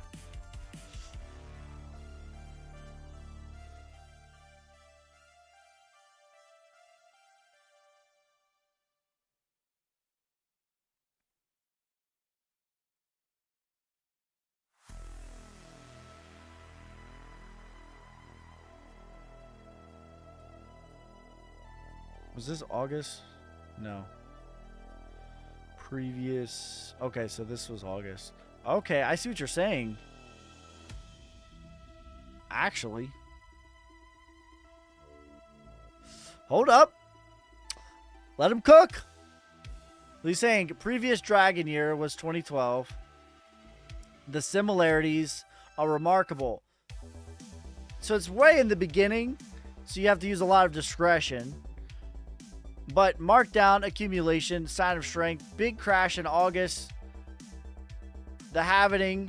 Was this August? No. Previous. Okay, so this was August. Okay, I see what you're saying. Actually. Hold up. Let him cook. He's saying previous Dragon Year was 2012. The similarities are remarkable. So it's way in the beginning, so you have to use a lot of discretion. But markdown, accumulation, sign of strength, big crash in August, the halvening,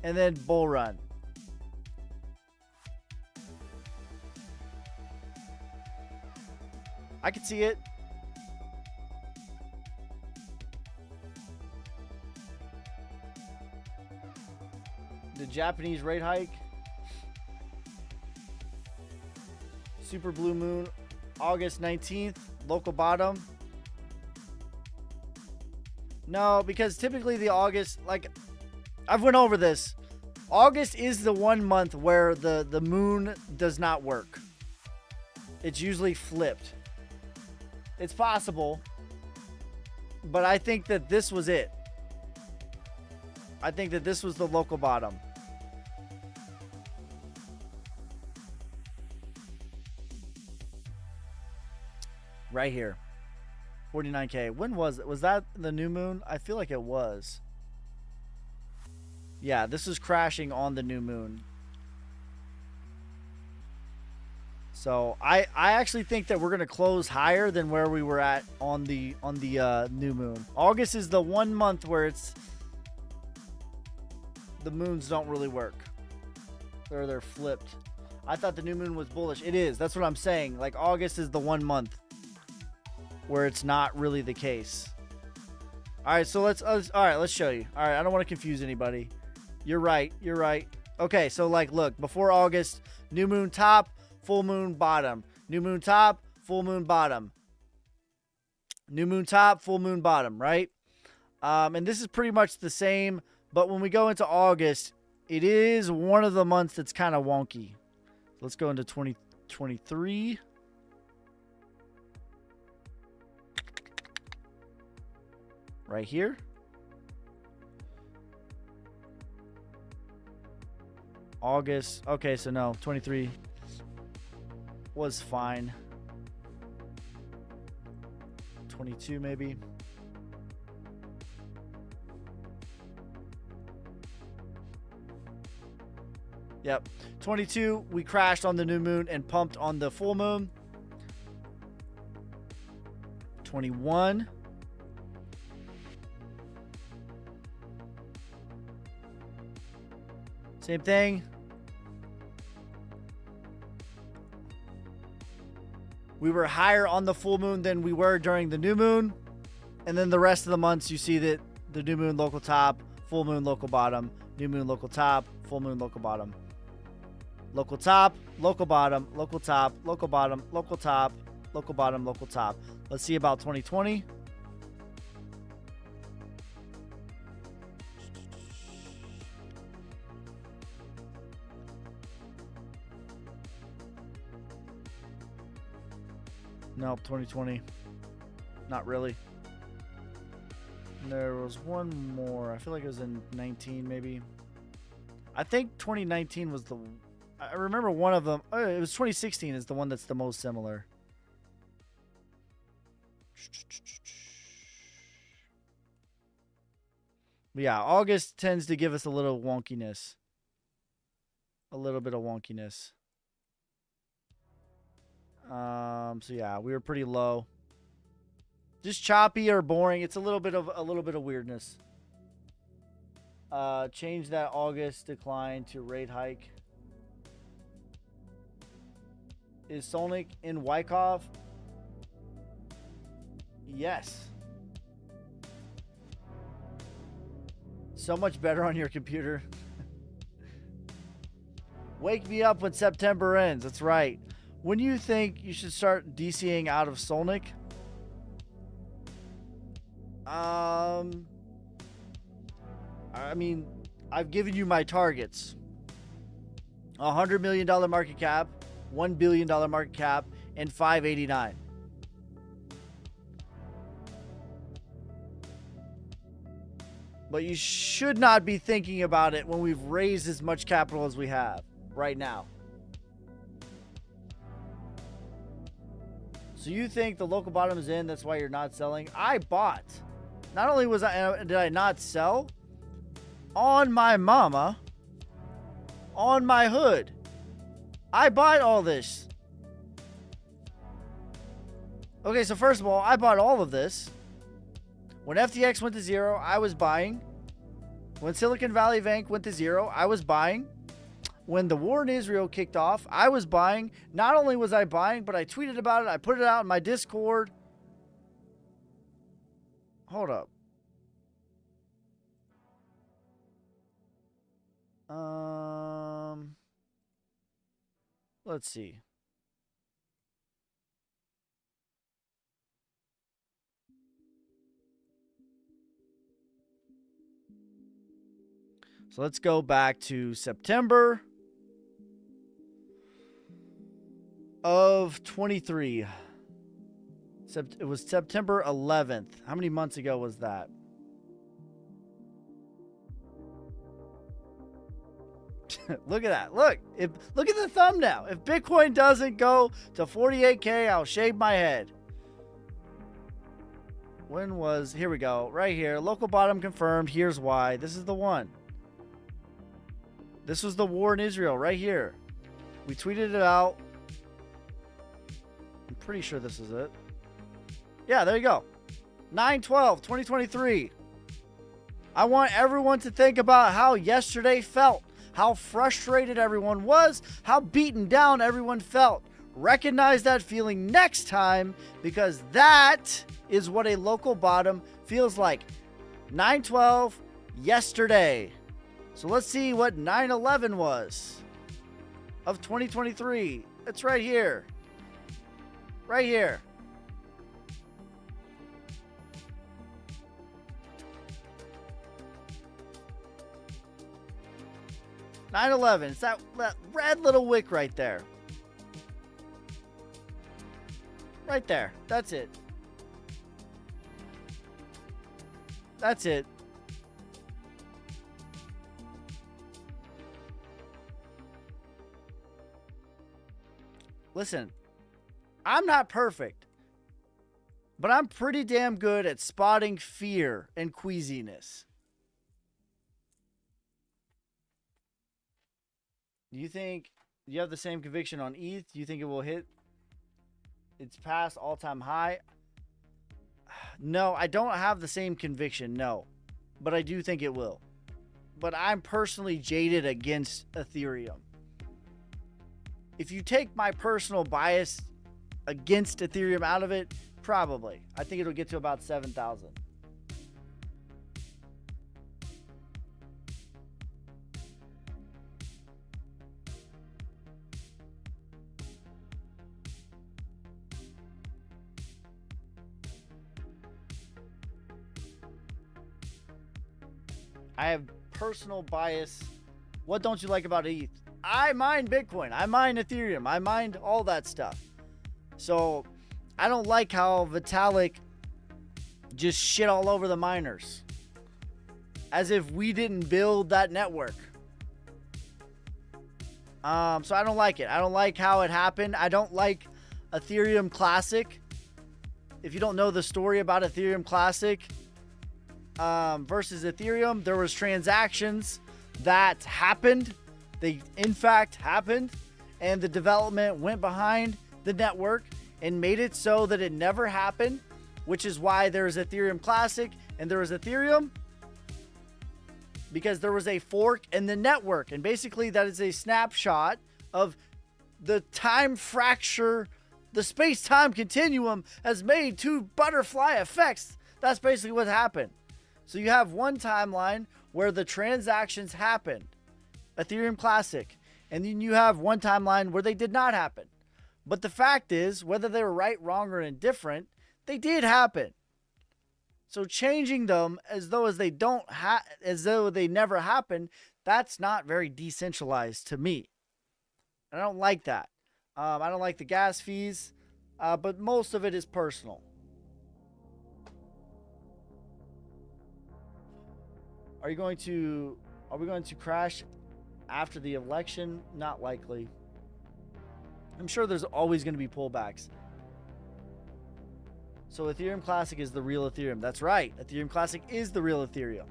and then bull run. I can see it. The Japanese rate hike. Super blue moon, August 19th. Local bottom. No, because typically the August, like, I've went over this. August is the 1 month where the moon does not work. It's usually flipped. It's possible, but I think that this was it. I think that this was the local bottom. Right here. 49K. When was it? Was that the new moon? I feel like it was. Yeah, this is crashing on the new moon. So I actually think that we're gonna close higher than where we were at on the new moon. August is the 1 month where it's the moons don't really work. Or they're flipped. I thought the new moon was bullish. It is. That's what I'm saying. Like August is the 1 month where it's not really the case. All right, so let's show you. All right, I don't want to confuse anybody. You're right. Okay, so like look, before August, new moon top, full moon bottom. New moon top, full moon bottom. New moon top, full moon bottom, right? And this is pretty much the same, but when we go into August, it is one of the months that's kind of wonky. Let's go into 2023. Right here. August. Okay, so no, 23 was fine. 22 maybe. Yep. 22, we crashed on the new moon and pumped on the full moon. 21. Same thing. We were higher on the full moon than we were during the new moon. And then the rest of the months, you see that the new moon local top, full moon local bottom, new moon local top, full moon local bottom. Local top, local bottom, local top, local bottom, local top, local bottom, local top. Let's see about 2020. Nope, 2020. Not really. There was one more. I feel like it was in 19 maybe. I think 2019 was the... I remember one of them. Oh, it was 2016 is the one that's the most similar. But yeah, August tends to give us a little wonkiness. A little bit of wonkiness. So yeah, we were pretty low. Just choppy or boring. It's a little bit of weirdness. Change that August decline to rate hike. Is Solnick in Wyckoff? Yes. So much better on your computer. Wake me up when September ends. That's right. When do you think you should start DCing out of Solnick? I mean, I've given you my targets. $100 million market cap, $1 billion market cap, and 589. But you should not be thinking about it when we've raised as much capital as we have right now. So you think the local bottom is in, that's why you're not selling? I bought. Not only did I not sell, on my mama, on my hood, I bought all this. Okay, so first of all, I bought all of this. When FTX went to zero, I was buying. When Silicon Valley Bank went to zero, I was buying. When the war in Israel kicked off, I was buying. Not only was I buying, but I tweeted about it. I put it out in my Discord. Hold up. Let's see. So let's go back to September of 23. It was September 11th. How many months ago was that? Look at that. Look at the thumbnail. If Bitcoin doesn't go to 48K, I'll shave my head. Here we go. Right here. Local bottom confirmed. Here's why. This is the one. This was the war in Israel right here. We tweeted it out. I'm pretty sure this is it. Yeah, there you go. 9/12/2023. I want everyone to think about how yesterday felt, how frustrated everyone was, how beaten down everyone felt. Recognize that feeling next time, because that is what a local bottom feels like. 9/12 yesterday. So let's see what 9/11 was of 2023. It's right here. Right here. It's that red little wick right there. Right there. That's it. That's it. Listen, I'm not perfect, but I'm pretty damn good at spotting fear and queasiness. Do you have the same conviction on ETH? Do you think it will hit its past all-time high? No, I don't have the same conviction, no. But I do think it will. But I'm personally jaded against Ethereum. If you take my personal bias against Ethereum out of it, probably. I think it'll get to about 7,000. I have personal bias. What don't you like about ETH? I mine Bitcoin. I mine Ethereum. I mine all that stuff. So I don't like how Vitalik just shit all over the miners. As if we didn't build that network. So I don't like it. I don't like how it happened. I don't like Ethereum Classic. If you don't know the story about Ethereum Classic versus Ethereum, there was transactions that happened. They in fact happened, and the development went behind the network and made it so that it never happened. which is why there's Ethereum Classic and there is Ethereum, because there was a fork in the network. And basically that is a snapshot of the time fracture. The space-time continuum has made two butterfly effects. That's basically what happened. So you have one timeline where the transactions happened, Ethereum Classic, and then you have one timeline where they did not happen. But the fact is, whether they were right, wrong, or indifferent, they did happen. So changing them as though they never happened, that's not very decentralized to me. And I don't like that. I don't like the gas fees, but most of it is personal. Are we going to crash after the election? Not likely. I'm sure there's always going to be pullbacks. So Ethereum Classic is the real Ethereum. That's right. Ethereum Classic is the real Ethereum.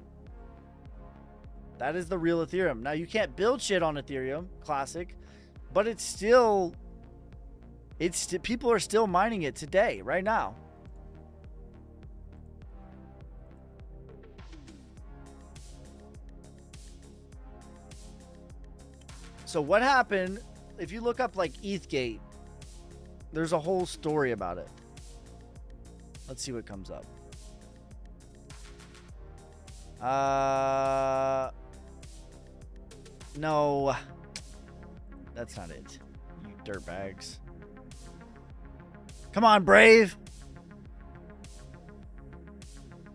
That is the real Ethereum. Now, you can't build shit on Ethereum Classic, but people are still mining it today, right now. So what happened, if you look up like ETHgate, there's a whole story about it. Let's see what comes up. No, that's not it. You dirtbags. Come on, Brave.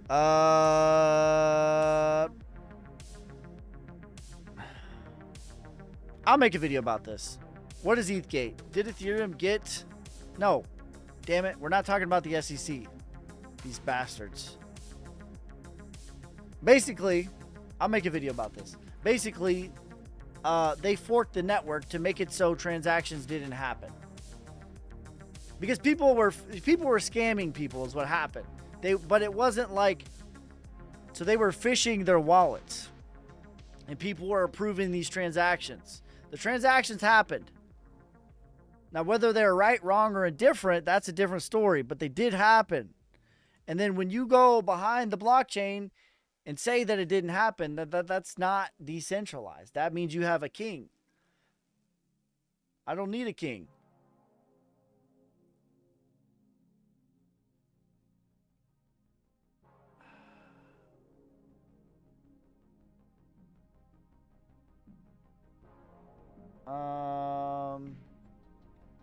I'll make a video about this. What is ETHgate? Did Ethereum get... No. Damn it. We're not talking about the SEC. These bastards. Basically, I'll make a video about this. Basically, they forked the network to make it so transactions didn't happen. Because people were scamming people is what happened. But it wasn't like... So they were phishing their wallets. And people were approving these transactions. The transactions happened. Now, whether they're right, wrong, or indifferent, that's a different story. But they did happen. And then when you go behind the blockchain and say that it didn't happen, that's not decentralized. That means you have a king. I don't need a king.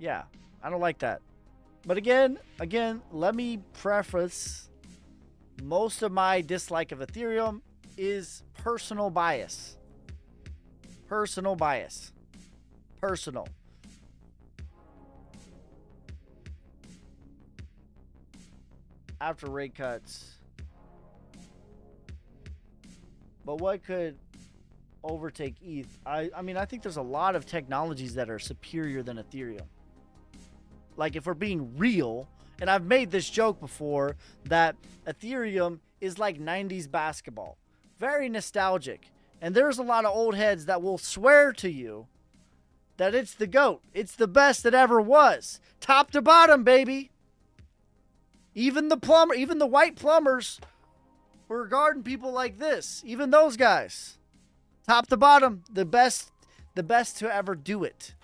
Yeah, I don't like that. But again, let me preface, most of my dislike of Ethereum is personal bias. Personal bias. Personal. After rate cuts. But what could overtake ETH? I mean, I think there's a lot of technologies that are superior than Ethereum. Like, if we're being real, and I've made this joke before, that Ethereum is like 90s basketball. Very nostalgic. And there's a lot of old heads that will swear to you that it's the GOAT. It's the best that ever was. Top to bottom, baby. Even the white plumbers were regarding people like this. Even those guys. Top to bottom, the best to ever do it.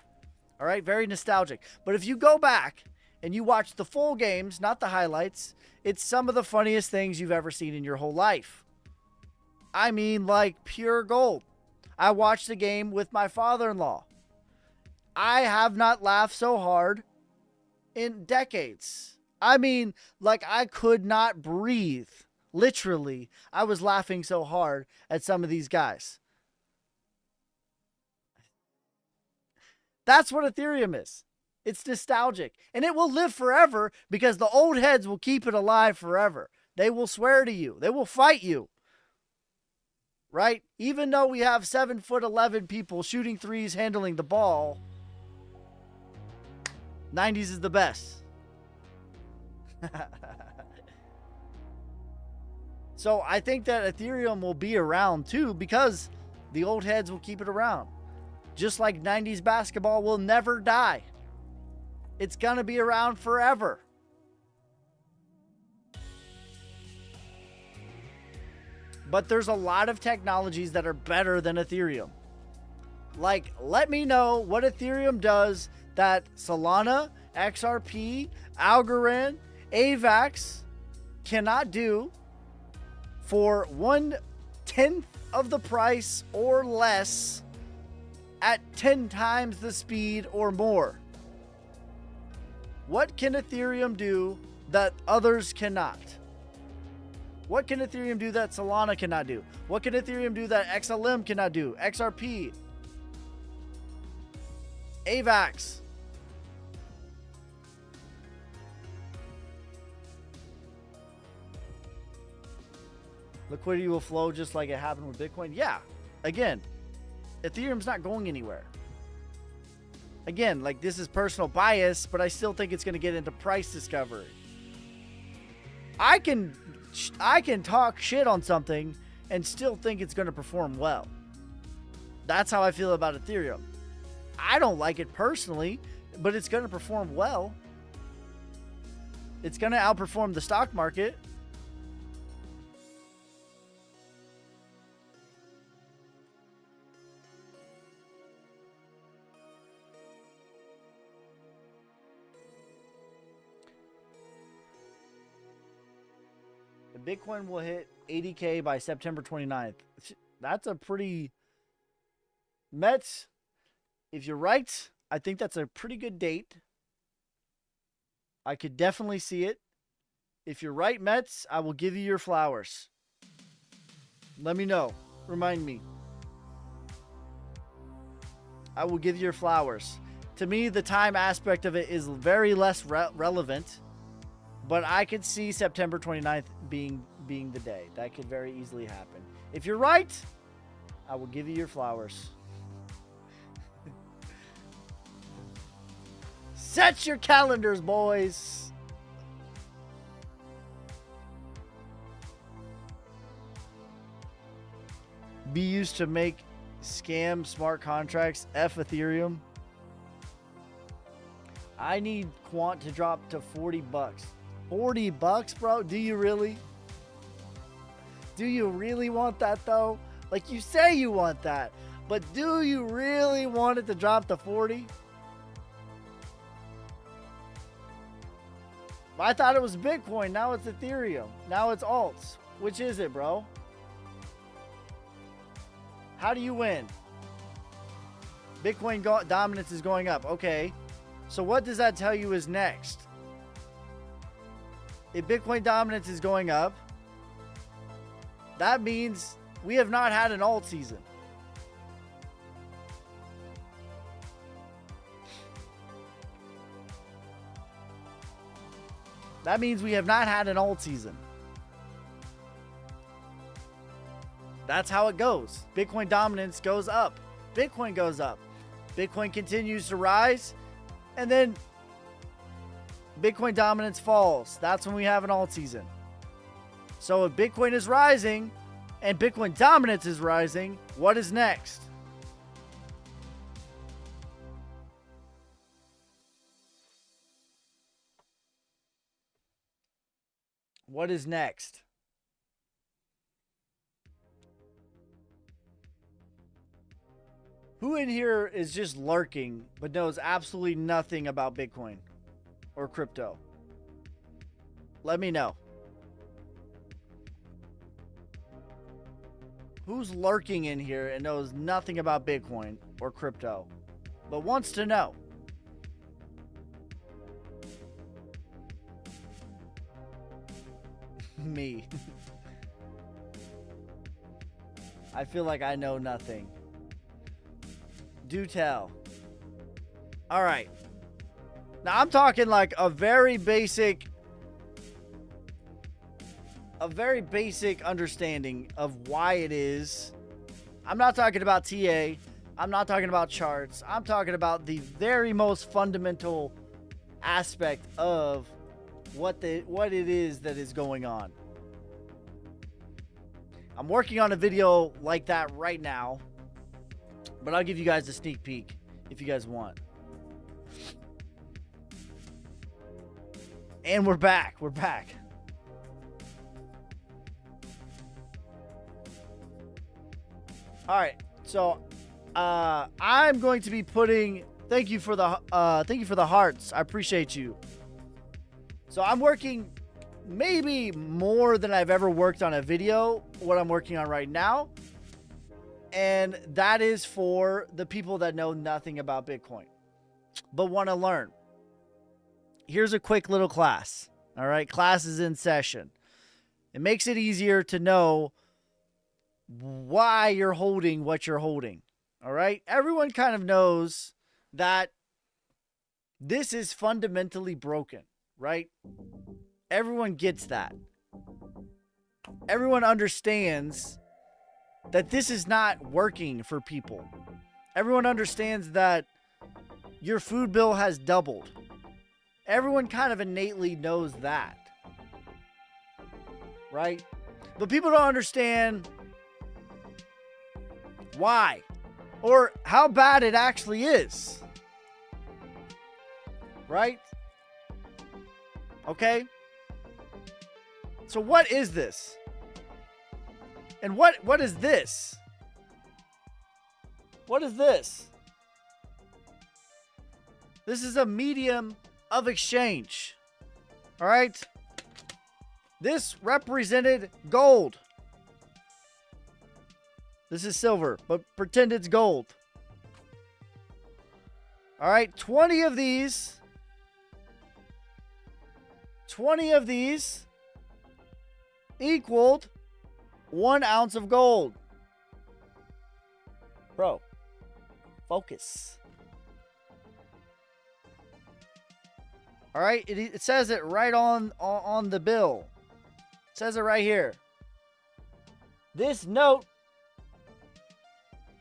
All right, very nostalgic. But if you go back and you watch the full games, not the highlights, it's some of the funniest things you've ever seen in your whole life. I mean, like pure gold. I watched the game with my father-in-law. I have not laughed so hard in decades. I mean, like I could not breathe. Literally, I was laughing so hard at some of these guys. That's what Ethereum is. It's nostalgic. And it will live forever because the old heads will keep it alive forever. They will swear to you. They will fight you. Right? Even though we have 7'11" people shooting threes, handling the ball, 90s is the best. So I think that Ethereum will be around too because the old heads will keep it around. Just like 90s basketball will never die. It's going to be around forever. But there's a lot of technologies that are better than Ethereum. Like, let me know what Ethereum does that Solana, XRP, Algorand, AVAX cannot do for 1/10 of the price or less at 10 times the speed or more. What can Ethereum do that others cannot? What can Ethereum do that Solana cannot do? What can Ethereum do that XLM cannot do? XRP, AVAX. Liquidity will flow just like it happened with Bitcoin. Yeah. Again, Ethereum's not going anywhere. Again, like, this is personal bias, but I still think it's going to get into price discovery. I can talk shit on something and still think it's going to perform well. That's how I feel about Ethereum. I don't like it personally, but it's going to perform well. It's going to outperform the stock market. Bitcoin will hit 80K by September 29th. That's a pretty... Mets, if you're right, I think that's a pretty good date. I could definitely see it. If you're right, Mets, I will give you your flowers. Let me know. Remind me. I will give you your flowers. To me, the time aspect of it is very less relevant. But I could see September 29th being the day. That could very easily happen. If you're right, I will give you your flowers. Set your calendars, boys. Be used to make scam smart contracts. F Ethereum. I need Quant to drop to $40. $40, bro? Do you really? Do you really want that, though? Like, you say you want that, but do you really want it to drop to 40? I thought it was Bitcoin. Now it's Ethereum. Now it's alts. Which is it, bro? How do you win? Bitcoin dominance is going up. Okay. So what does that tell you is next? If Bitcoin dominance is going up, that means we have not had an alt season. That means we have not had an alt season. That's how it goes. Bitcoin dominance goes up. Bitcoin goes up. Bitcoin continues to rise. And then Bitcoin dominance falls. That's when we have an alt season. So if Bitcoin is rising and Bitcoin dominance is rising, what is next? What is next? Who in here is just lurking but knows absolutely nothing about Bitcoin or crypto? Let me know. Who's lurking in here and knows nothing about Bitcoin or crypto but wants to know? Me. I feel like I know nothing. Do tell. All right. Now I'm talking like a very basic understanding of why it is. I'm not talking about TA. I'm not talking about charts. I'm talking about the very most fundamental aspect of what it is that is going on. I'm working on a video like that right now, but I'll give you guys a sneak peek if you guys want. And we're back. We're back. All right. So, I'm going to be putting. Thank you for the hearts. I appreciate you. So I'm working maybe more than I've ever worked on a video. What I'm working on right now, and that is for the people that know nothing about Bitcoin, but want to learn. Here's a quick little class. All right, class is in session. It makes it easier to know why you're holding what you're holding. All right, everyone kind of knows that this is fundamentally broken, right? Everyone gets that. Everyone understands that this is not working for people. Everyone understands that your food bill has doubled. Everyone kind of innately knows that, right? But people don't understand why or how bad it actually is, right? Okay? So what is this? And what is this? What is this? This is a medium of exchange. All right? This represented gold. This is silver, but pretend it's gold. All right, 20 of these equaled 1 ounce of gold. Bro, focus. All right, it says it right on the bill. It says it right here. This note,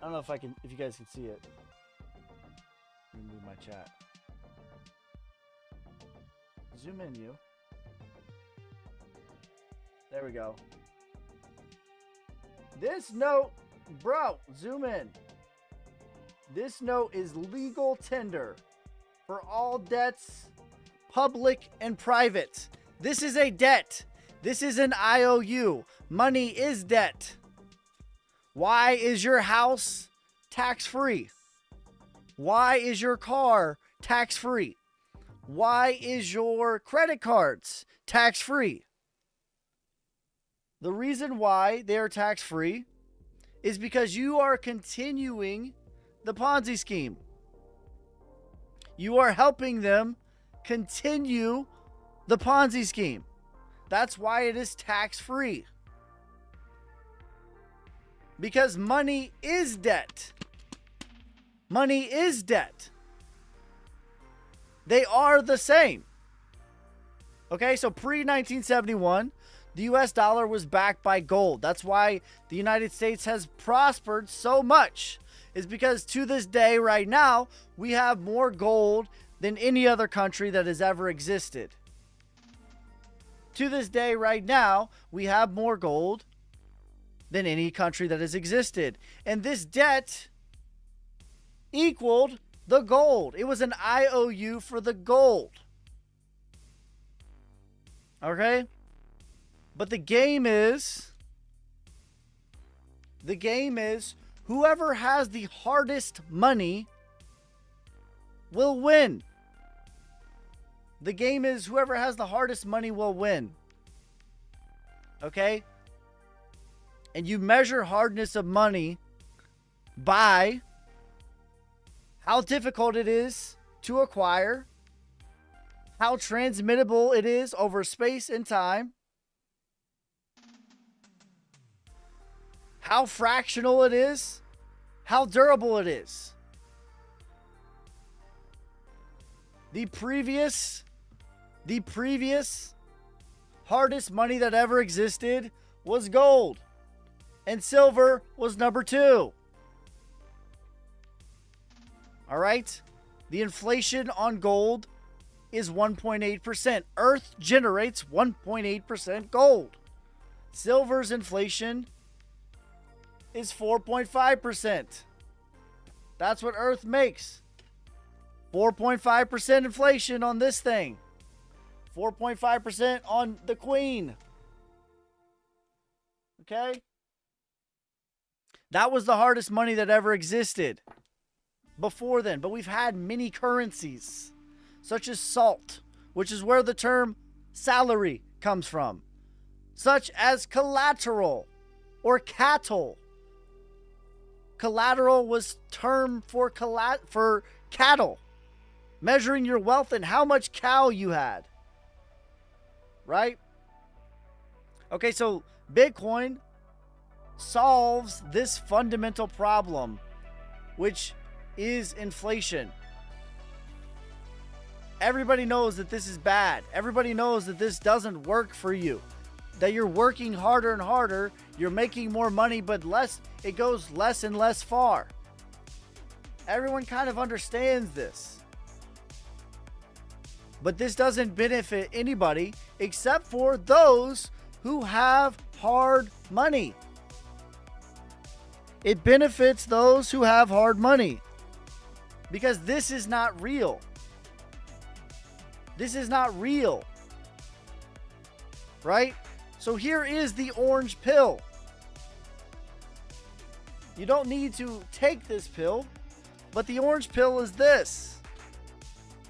I don't know if you guys can see it. Let me move my chat. Zoom in, you. There we go. This note, bro, zoom in. This note is legal tender for all debts, public and private. This is a debt. This is an IOU. Money is debt. Why is your house tax-free? Why is your car tax-free? Why is your credit cards tax-free? The reason why they are tax-free is because you are continuing the Ponzi scheme. You are helping them continue the Ponzi scheme. That's why it is tax-free. Because money is debt. Money is debt. They are the same. Okay, so pre-1971, the US dollar was backed by gold. That's why the United States has prospered so much. Is because to this day, right now, we have more gold than any other country that has ever existed. To this day, right now, we have more gold than any country that has existed. And this debt equaled the gold. It was an IOU for the gold. Okay? But the game is whoever has the hardest money will win. The game is whoever has the hardest money will win. Okay? And you measure hardness of money by how difficult it is to acquire, how transmittable it is over space and time, how fractional it is, how durable it is. The previous hardest money that ever existed was gold. And silver was number 2. All right? The inflation on gold is 1.8%. Earth generates 1.8% gold. Silver's inflation is 4.5%. That's what Earth makes. 4.5% inflation on this thing. 4.5% on the Queen. Okay? That was the hardest money that ever existed before then. But we've had many currencies, such as salt, which is where the term salary comes from, such as collateral or cattle. Collateral was term for cattle, measuring your wealth and how much cow you had. Right? Okay, so Bitcoin solves this fundamental problem, which is inflation. Everybody knows that this is bad. Everybody knows that this doesn't work for you. That you're working harder and harder, you're making more money, but it goes less and less far. Everyone kind of understands this. But this doesn't benefit anybody except for those who have hard money. It benefits those who have hard money because this is not real. This is not real. Right? So here is the orange pill. You don't need to take this pill, but the orange pill is this.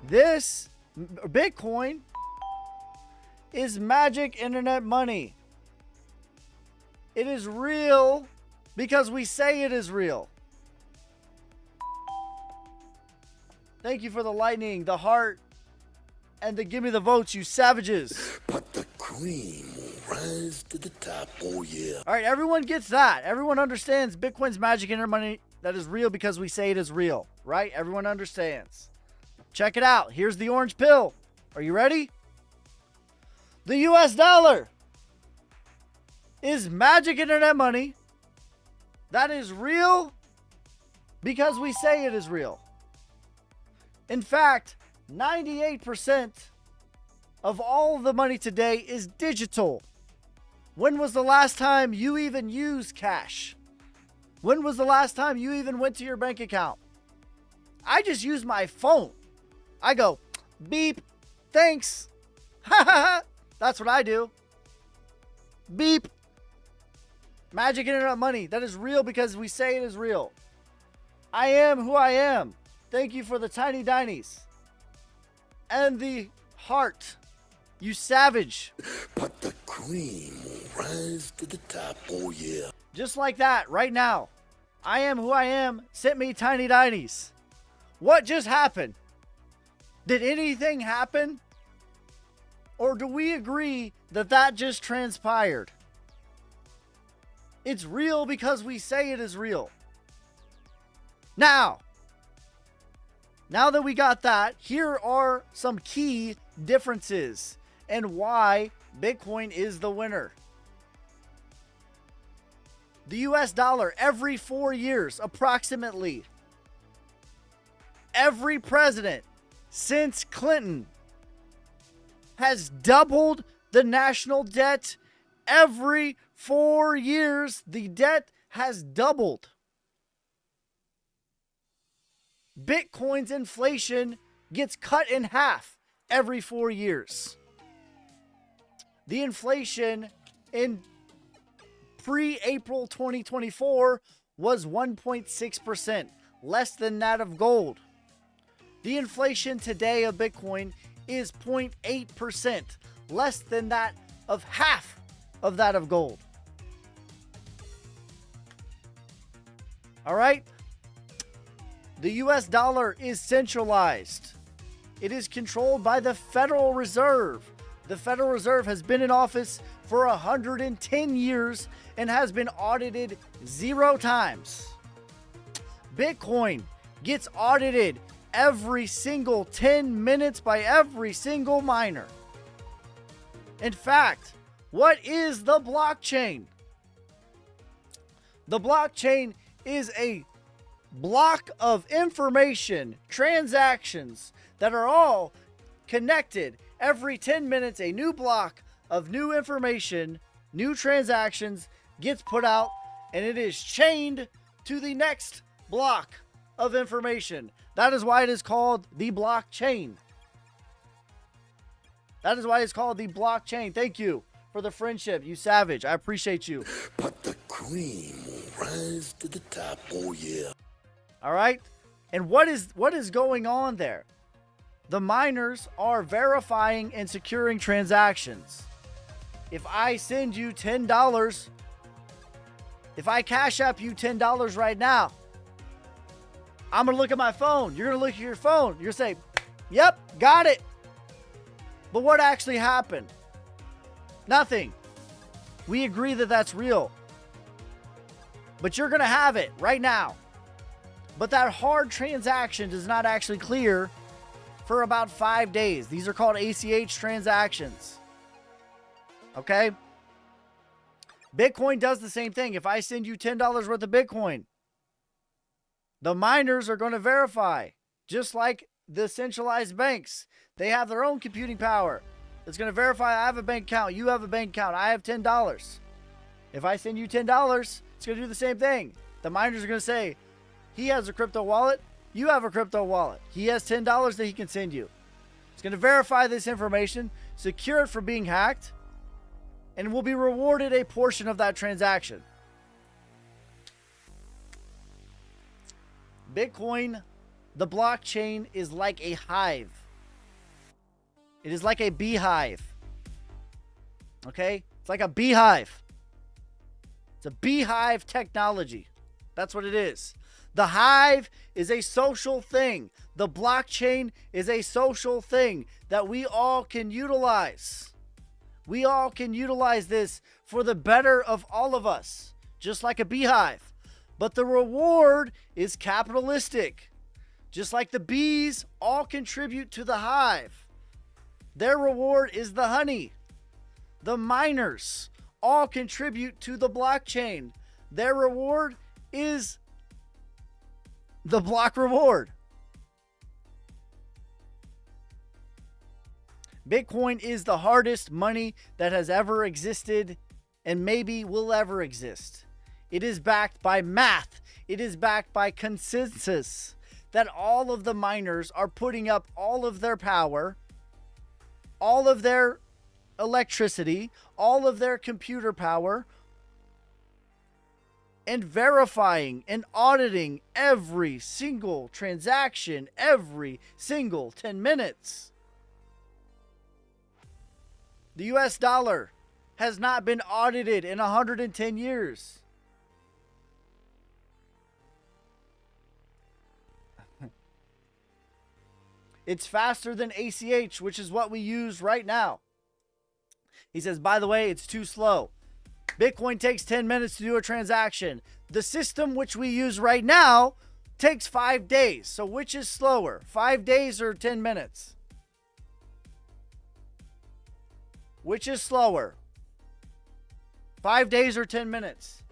This Bitcoin is magic internet money. It is real because we say it is real. Thank you for the lightning, the heart, and the give me the votes, you savages. But the cream will rise to the top, oh yeah. All right, everyone gets that. Everyone understands Bitcoin's magic internet money that is real because we say it is real, right? Everyone understands. Check it out. Here's the orange pill. Are you ready? The US dollar is magic internet money that is real because we say it is real. In fact, 98% of all the money today is digital. When was the last time you even used cash? When was the last time you even went to your bank account? I just use my phone. I go, beep, thanks. That's what I do. Beep. Magic internet money. That is real because we say it is real. I am who I am. Thank you for the tiny dinies. And the heart. You savage. But the cream will rise to the top, oh yeah. Just like that, right now. I am who I am. Sent me tiny dinies. What just happened? Did anything happen? Or do we agree that that just transpired? It's real because we say it is real. Now that we got that, here are some key differences and why Bitcoin is the winner. The US dollar, every 4 years, approximately, every president since Clinton has doubled the national debt. Every 4 years, the debt has doubled. Bitcoin's inflation gets cut in half every 4 years. The inflation in pre-April 2024 was 1.6%, less than that of gold. The inflation today of Bitcoin is 0.8%, less than that of half of that of gold. All right? The US dollar is centralized. It is controlled by the Federal Reserve. The Federal Reserve has been in office for 110 years and has been audited 0 times. Bitcoin gets audited every single 10 minutes by every single miner. In fact, what is the blockchain? The blockchain is a block of information, transactions that are all connected. Every 10 minutes, a new block of new information, new transactions gets put out, and it is chained to the next block of information. That is why it is called the blockchain. That is why it's called the blockchain. Thank you for the friendship. You savage. I appreciate you. But the cream will rise to the top. Oh, yeah. All right? And what is going on there? The miners are verifying and securing transactions. If I send you $10, if I cash app you $10 right now, I'm going to look at my phone. You're going to look at your phone. You're going to say, yep, got it. But what actually happened? Nothing. We agree that that's real. But you're going to have it right now. But that hard transaction does not actually clear for about 5 days. These are called ACH transactions. Okay? Bitcoin does the same thing. If I send you $10 worth of Bitcoin, the miners are going to verify, just like the centralized banks. They have their own computing power. It's going to verify I have a bank account, you have a bank account, I have $10. If I send you $10, it's going to do the same thing. The miners are going to say, he has a crypto wallet, you have a crypto wallet. He has $10 that he can send you. It's going to verify this information, secure it from being hacked, and will be rewarded a portion of that transaction. Bitcoin, the blockchain, is like a hive. It is like a beehive. Okay? It's like a beehive. It's a beehive technology. That's what it is. The hive is a social thing. The blockchain is a social thing that we all can utilize. We all can utilize this for the better of all of us, just like a beehive. But the reward is capitalistic. Just like the bees all contribute to the hive. Their reward is the honey. The miners all contribute to the blockchain. Their reward is the block reward. Bitcoin is the hardest money that has ever existed and maybe will ever exist. It is backed by math. It is backed by consensus that all of the miners are putting up all of their power, all of their electricity, all of their computer power, and verifying and auditing every single transaction every single 10 minutes. The US dollar has not been audited in 110 years. It's faster than ACH, which is what we use right now. He says, by the way, it's too slow. Bitcoin takes 10 minutes to do a transaction. The system which we use right now takes 5 days. So which is slower, 5 days or 10 minutes? Which is slower, 5 days or 10 minutes?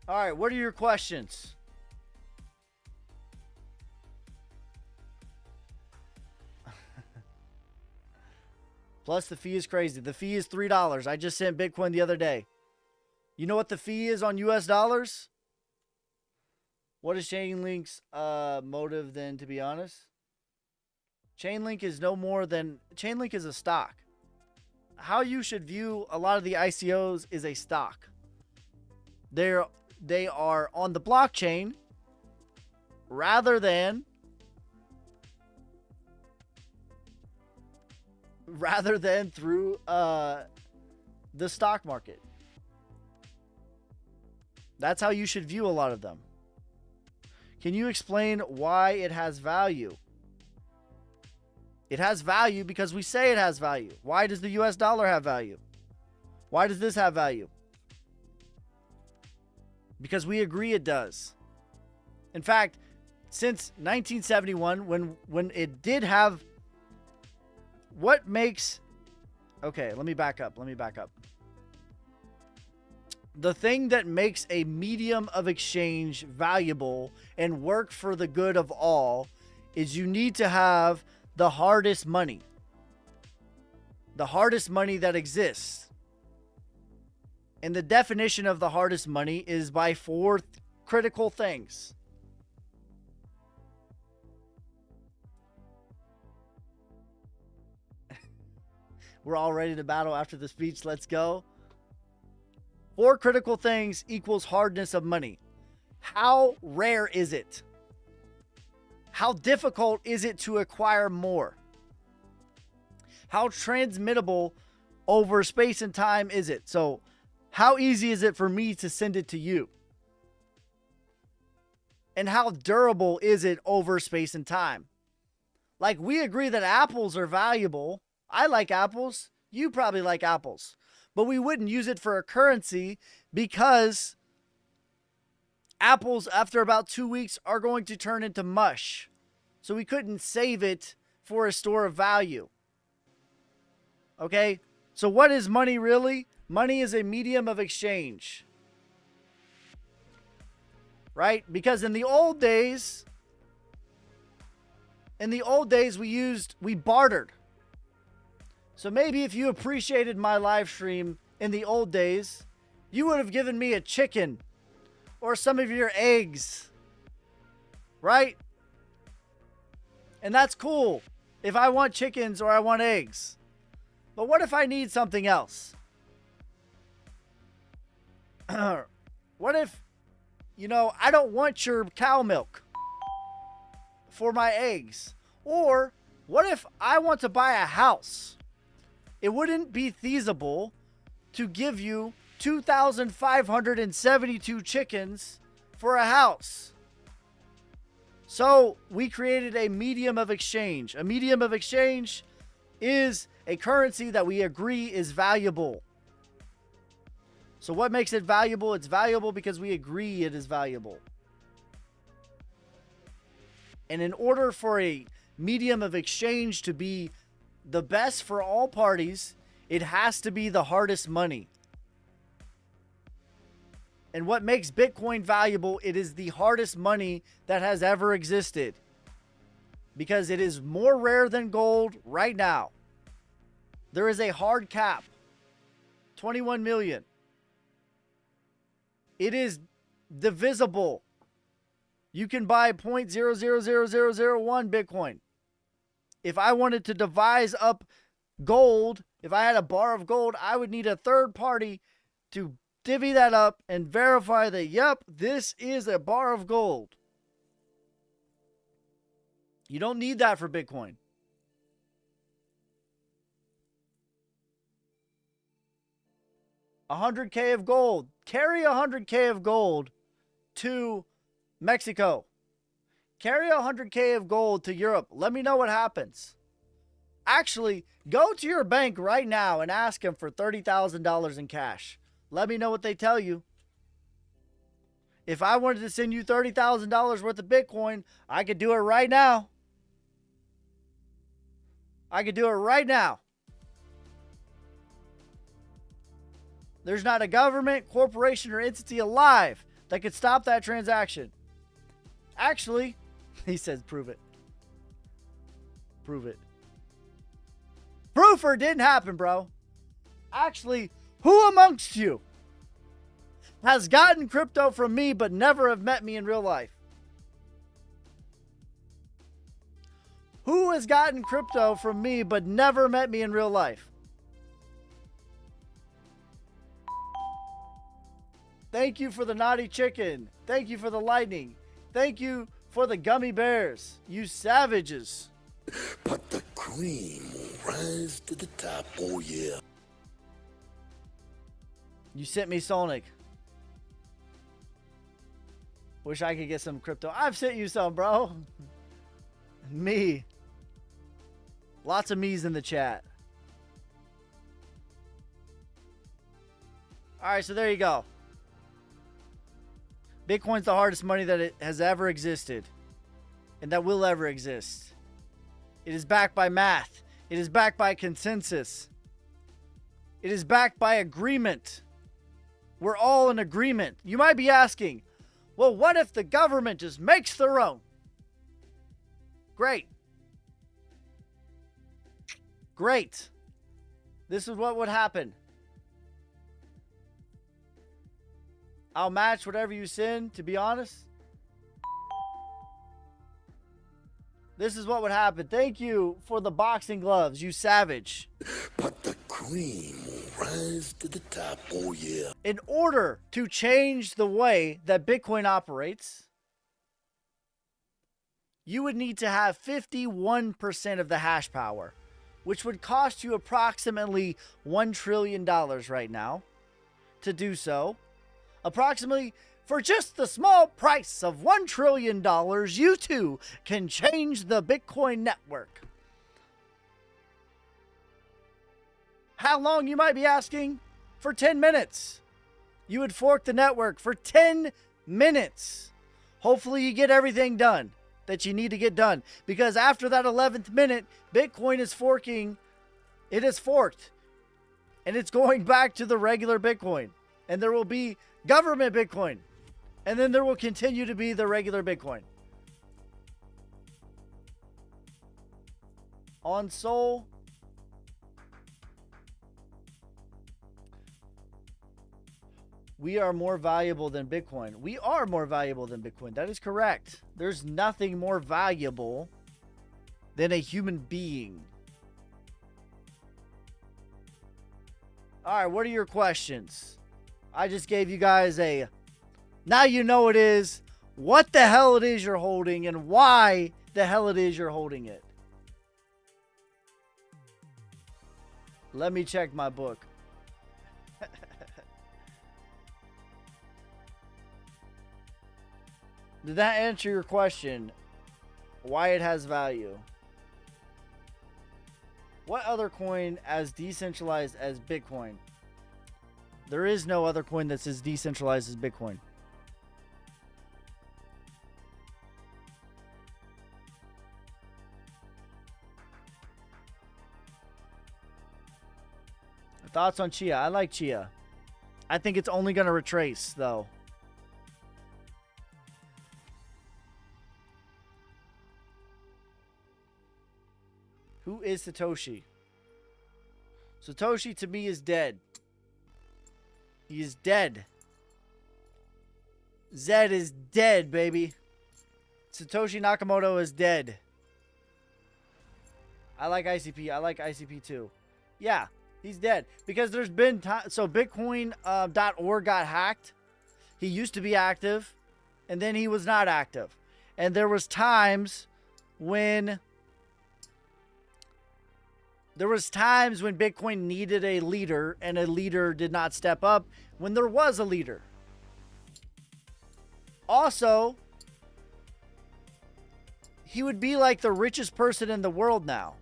All right, what are your questions? Plus, the fee is crazy. The fee is $3. I just sent Bitcoin the other day. You know what the fee is on US dollars? What is Chainlink's motive then, to be honest? Chainlink is no more than... Chainlink is a stock. How you should view a lot of the ICOs is a stock. They are on the blockchain rather than through the stock market. That's how you should view a lot of them. Can you explain why it has value? It has value because we say it has value. Why does the US dollar have value? Why does this have value? Because we agree it does. In fact, since 1971, when it did have... What makes... Okay, let me back up. The thing that makes a medium of exchange valuable and work for the good of all is you need to have the hardest money. The hardest money that exists. And the definition of the hardest money is by 4 critical things. We're all ready to battle after the speech. Let's go. 4 critical things equals hardness of money. How rare is it? How difficult is it to acquire more? How transmittable over space and time is it? So, how easy is it for me to send it to you? And how durable is it over space and time? Like, we agree that apples are valuable. I like apples. You probably like apples. But we wouldn't use it for a currency because apples, after about 2 weeks, are going to turn into mush. So we couldn't save it for a store of value. Okay? So what is money really? Money is a medium of exchange. Right? Because in the old days, we bartered. So maybe if you appreciated my live stream in the old days, you would have given me a chicken or some of your eggs. Right? And that's cool if I want chickens or I want eggs. But what if I need something else? What if, I don't want your cow milk for my eggs? Or what if I want to buy a house? It wouldn't be feasible to give you 2,572 chickens for a house. So we created a medium of exchange. A medium of exchange is a currency that we agree is valuable. So what makes it valuable? It's valuable because we agree it is valuable. And in order for a medium of exchange to be the best for all parties, it has to be the hardest money. And what makes Bitcoin valuable, it is the hardest money that has ever existed. Because it is more rare than gold right now. There is a hard cap. 21 million. It is divisible. You can buy 0.000001 Bitcoin. If I wanted to devise up gold, if I had a bar of gold, I would need a third party to divvy that up and verify that, yep, this is a bar of gold. You don't need that for Bitcoin. $100K of gold. Carry $100K of gold to Mexico. Carry $100K of gold to Europe. Let me know what happens. Actually, go to your bank right now and ask them for $30,000 in cash. Let me know what they tell you. If I wanted to send you $30,000 worth of Bitcoin, I could do it right now. I could do it right now. There's not a government, corporation, or entity alive that could stop that transaction. Actually, he says, prove it. Prove it. Proof or it didn't happen, bro. Actually, who amongst you has gotten crypto from me but never have met me in real life? Who has gotten crypto from me but never met me in real life? Thank you for the naughty chicken. Thank you for the lightning. Thank you for the gummy bears. You savages. But the cream will rise to the top, oh yeah. You sent me Sonic. Wish I could get some crypto. I've sent you some, bro. Me. Lots of me's in the chat. Alright, so there you go. Bitcoin's the hardest money that it has ever existed. And that will ever exist. It is backed by math. It is backed by consensus. It is backed by agreement. We're all in agreement. You might be asking, well, what if the government just makes their own? Great. Great. This is what would happen. I'll match whatever you send, to be honest. this is what would happen. Thank you for the boxing gloves, you savage. But the cream will rise to the top, oh yeah. In order to change the way that Bitcoin operates, you would need to have 51% of the hash power, which would cost you approximately $1 trillion right now to do so. Approximately for just the small price of $1 trillion, you too can change the Bitcoin network. How long, you might be asking? For 10 minutes. You would fork the network for 10 minutes. Hopefully you get everything done that you need to get done. Because after that 11th minute, Bitcoin is forking. It is forked. And it's going back to the regular Bitcoin. And there will be government Bitcoin. And then there will continue to be the regular Bitcoin. On Sol. We are more valuable than Bitcoin. We are more valuable than Bitcoin. That is correct. There's nothing more valuable than a human being. All right, what are your questions? I just gave you guys a... Now you know it is, what the hell it is you're holding, and why the hell it is you're holding it. Let me check my book. Did that answer your question? Why it has value? What other coin as decentralized as Bitcoin? There is no other coin that's as decentralized as Bitcoin. Thoughts on Chia? I like Chia. I think it's only going to retrace, though. Who is Satoshi? Satoshi to me is dead. He is dead. Zed is dead, baby. Satoshi Nakamoto is dead. I like ICP. I like ICP too. Yeah, he's dead. Because there's been time. So Bitcoin.org got hacked. He used to be active. And then he was not active. And there was times when... Bitcoin needed a leader and a leader did not step up when there was a leader. Also, he would be like the richest person in the world now.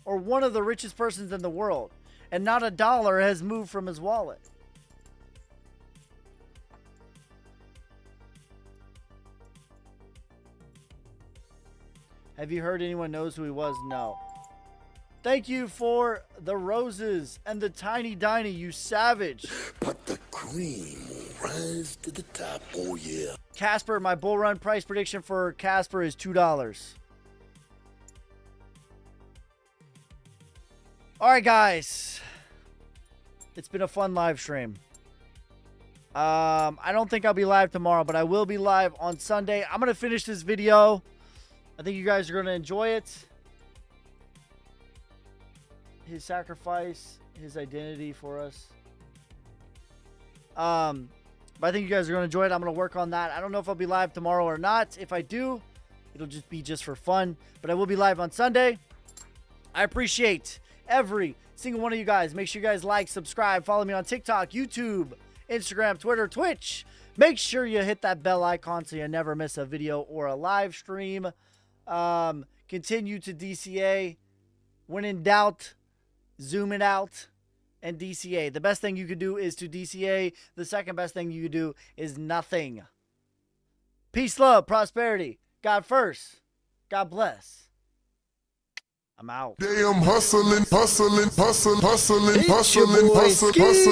Or one of the richest persons in the world. And not a dollar has moved from his wallet. Have you heard anyone knows who he was? No. Thank you for the roses and the tiny diny, you savage. But the cream will rise to the top, oh yeah. Casper, my bull run price prediction for Casper is $2. All right, guys. It's been a fun live stream. I don't think I'll be live tomorrow, but I will be live on Sunday. I'm going to finish this video. I think you guys are going to enjoy it. His sacrifice, his identity for us. But I think you guys are going to enjoy it. I'm going to work on that. I don't know if I'll be live tomorrow or not. If I do, it'll just be for fun. But I will be live on Sunday. I appreciate every single one of you guys. Make sure you guys like, subscribe, follow me on TikTok, YouTube, Instagram, Twitter, Twitch. Make sure you hit that bell icon so you never miss a video or a live stream. Continue to DCA. When in doubt, zoom it out and DCA. The best thing you could do is to DCA. The second best thing you could do is nothing. Peace, love, prosperity. God first. God bless. I'm out. Damn hustling, hustling, hustling, hustling, It's your hustling, boy, hustling, Ski. hustling.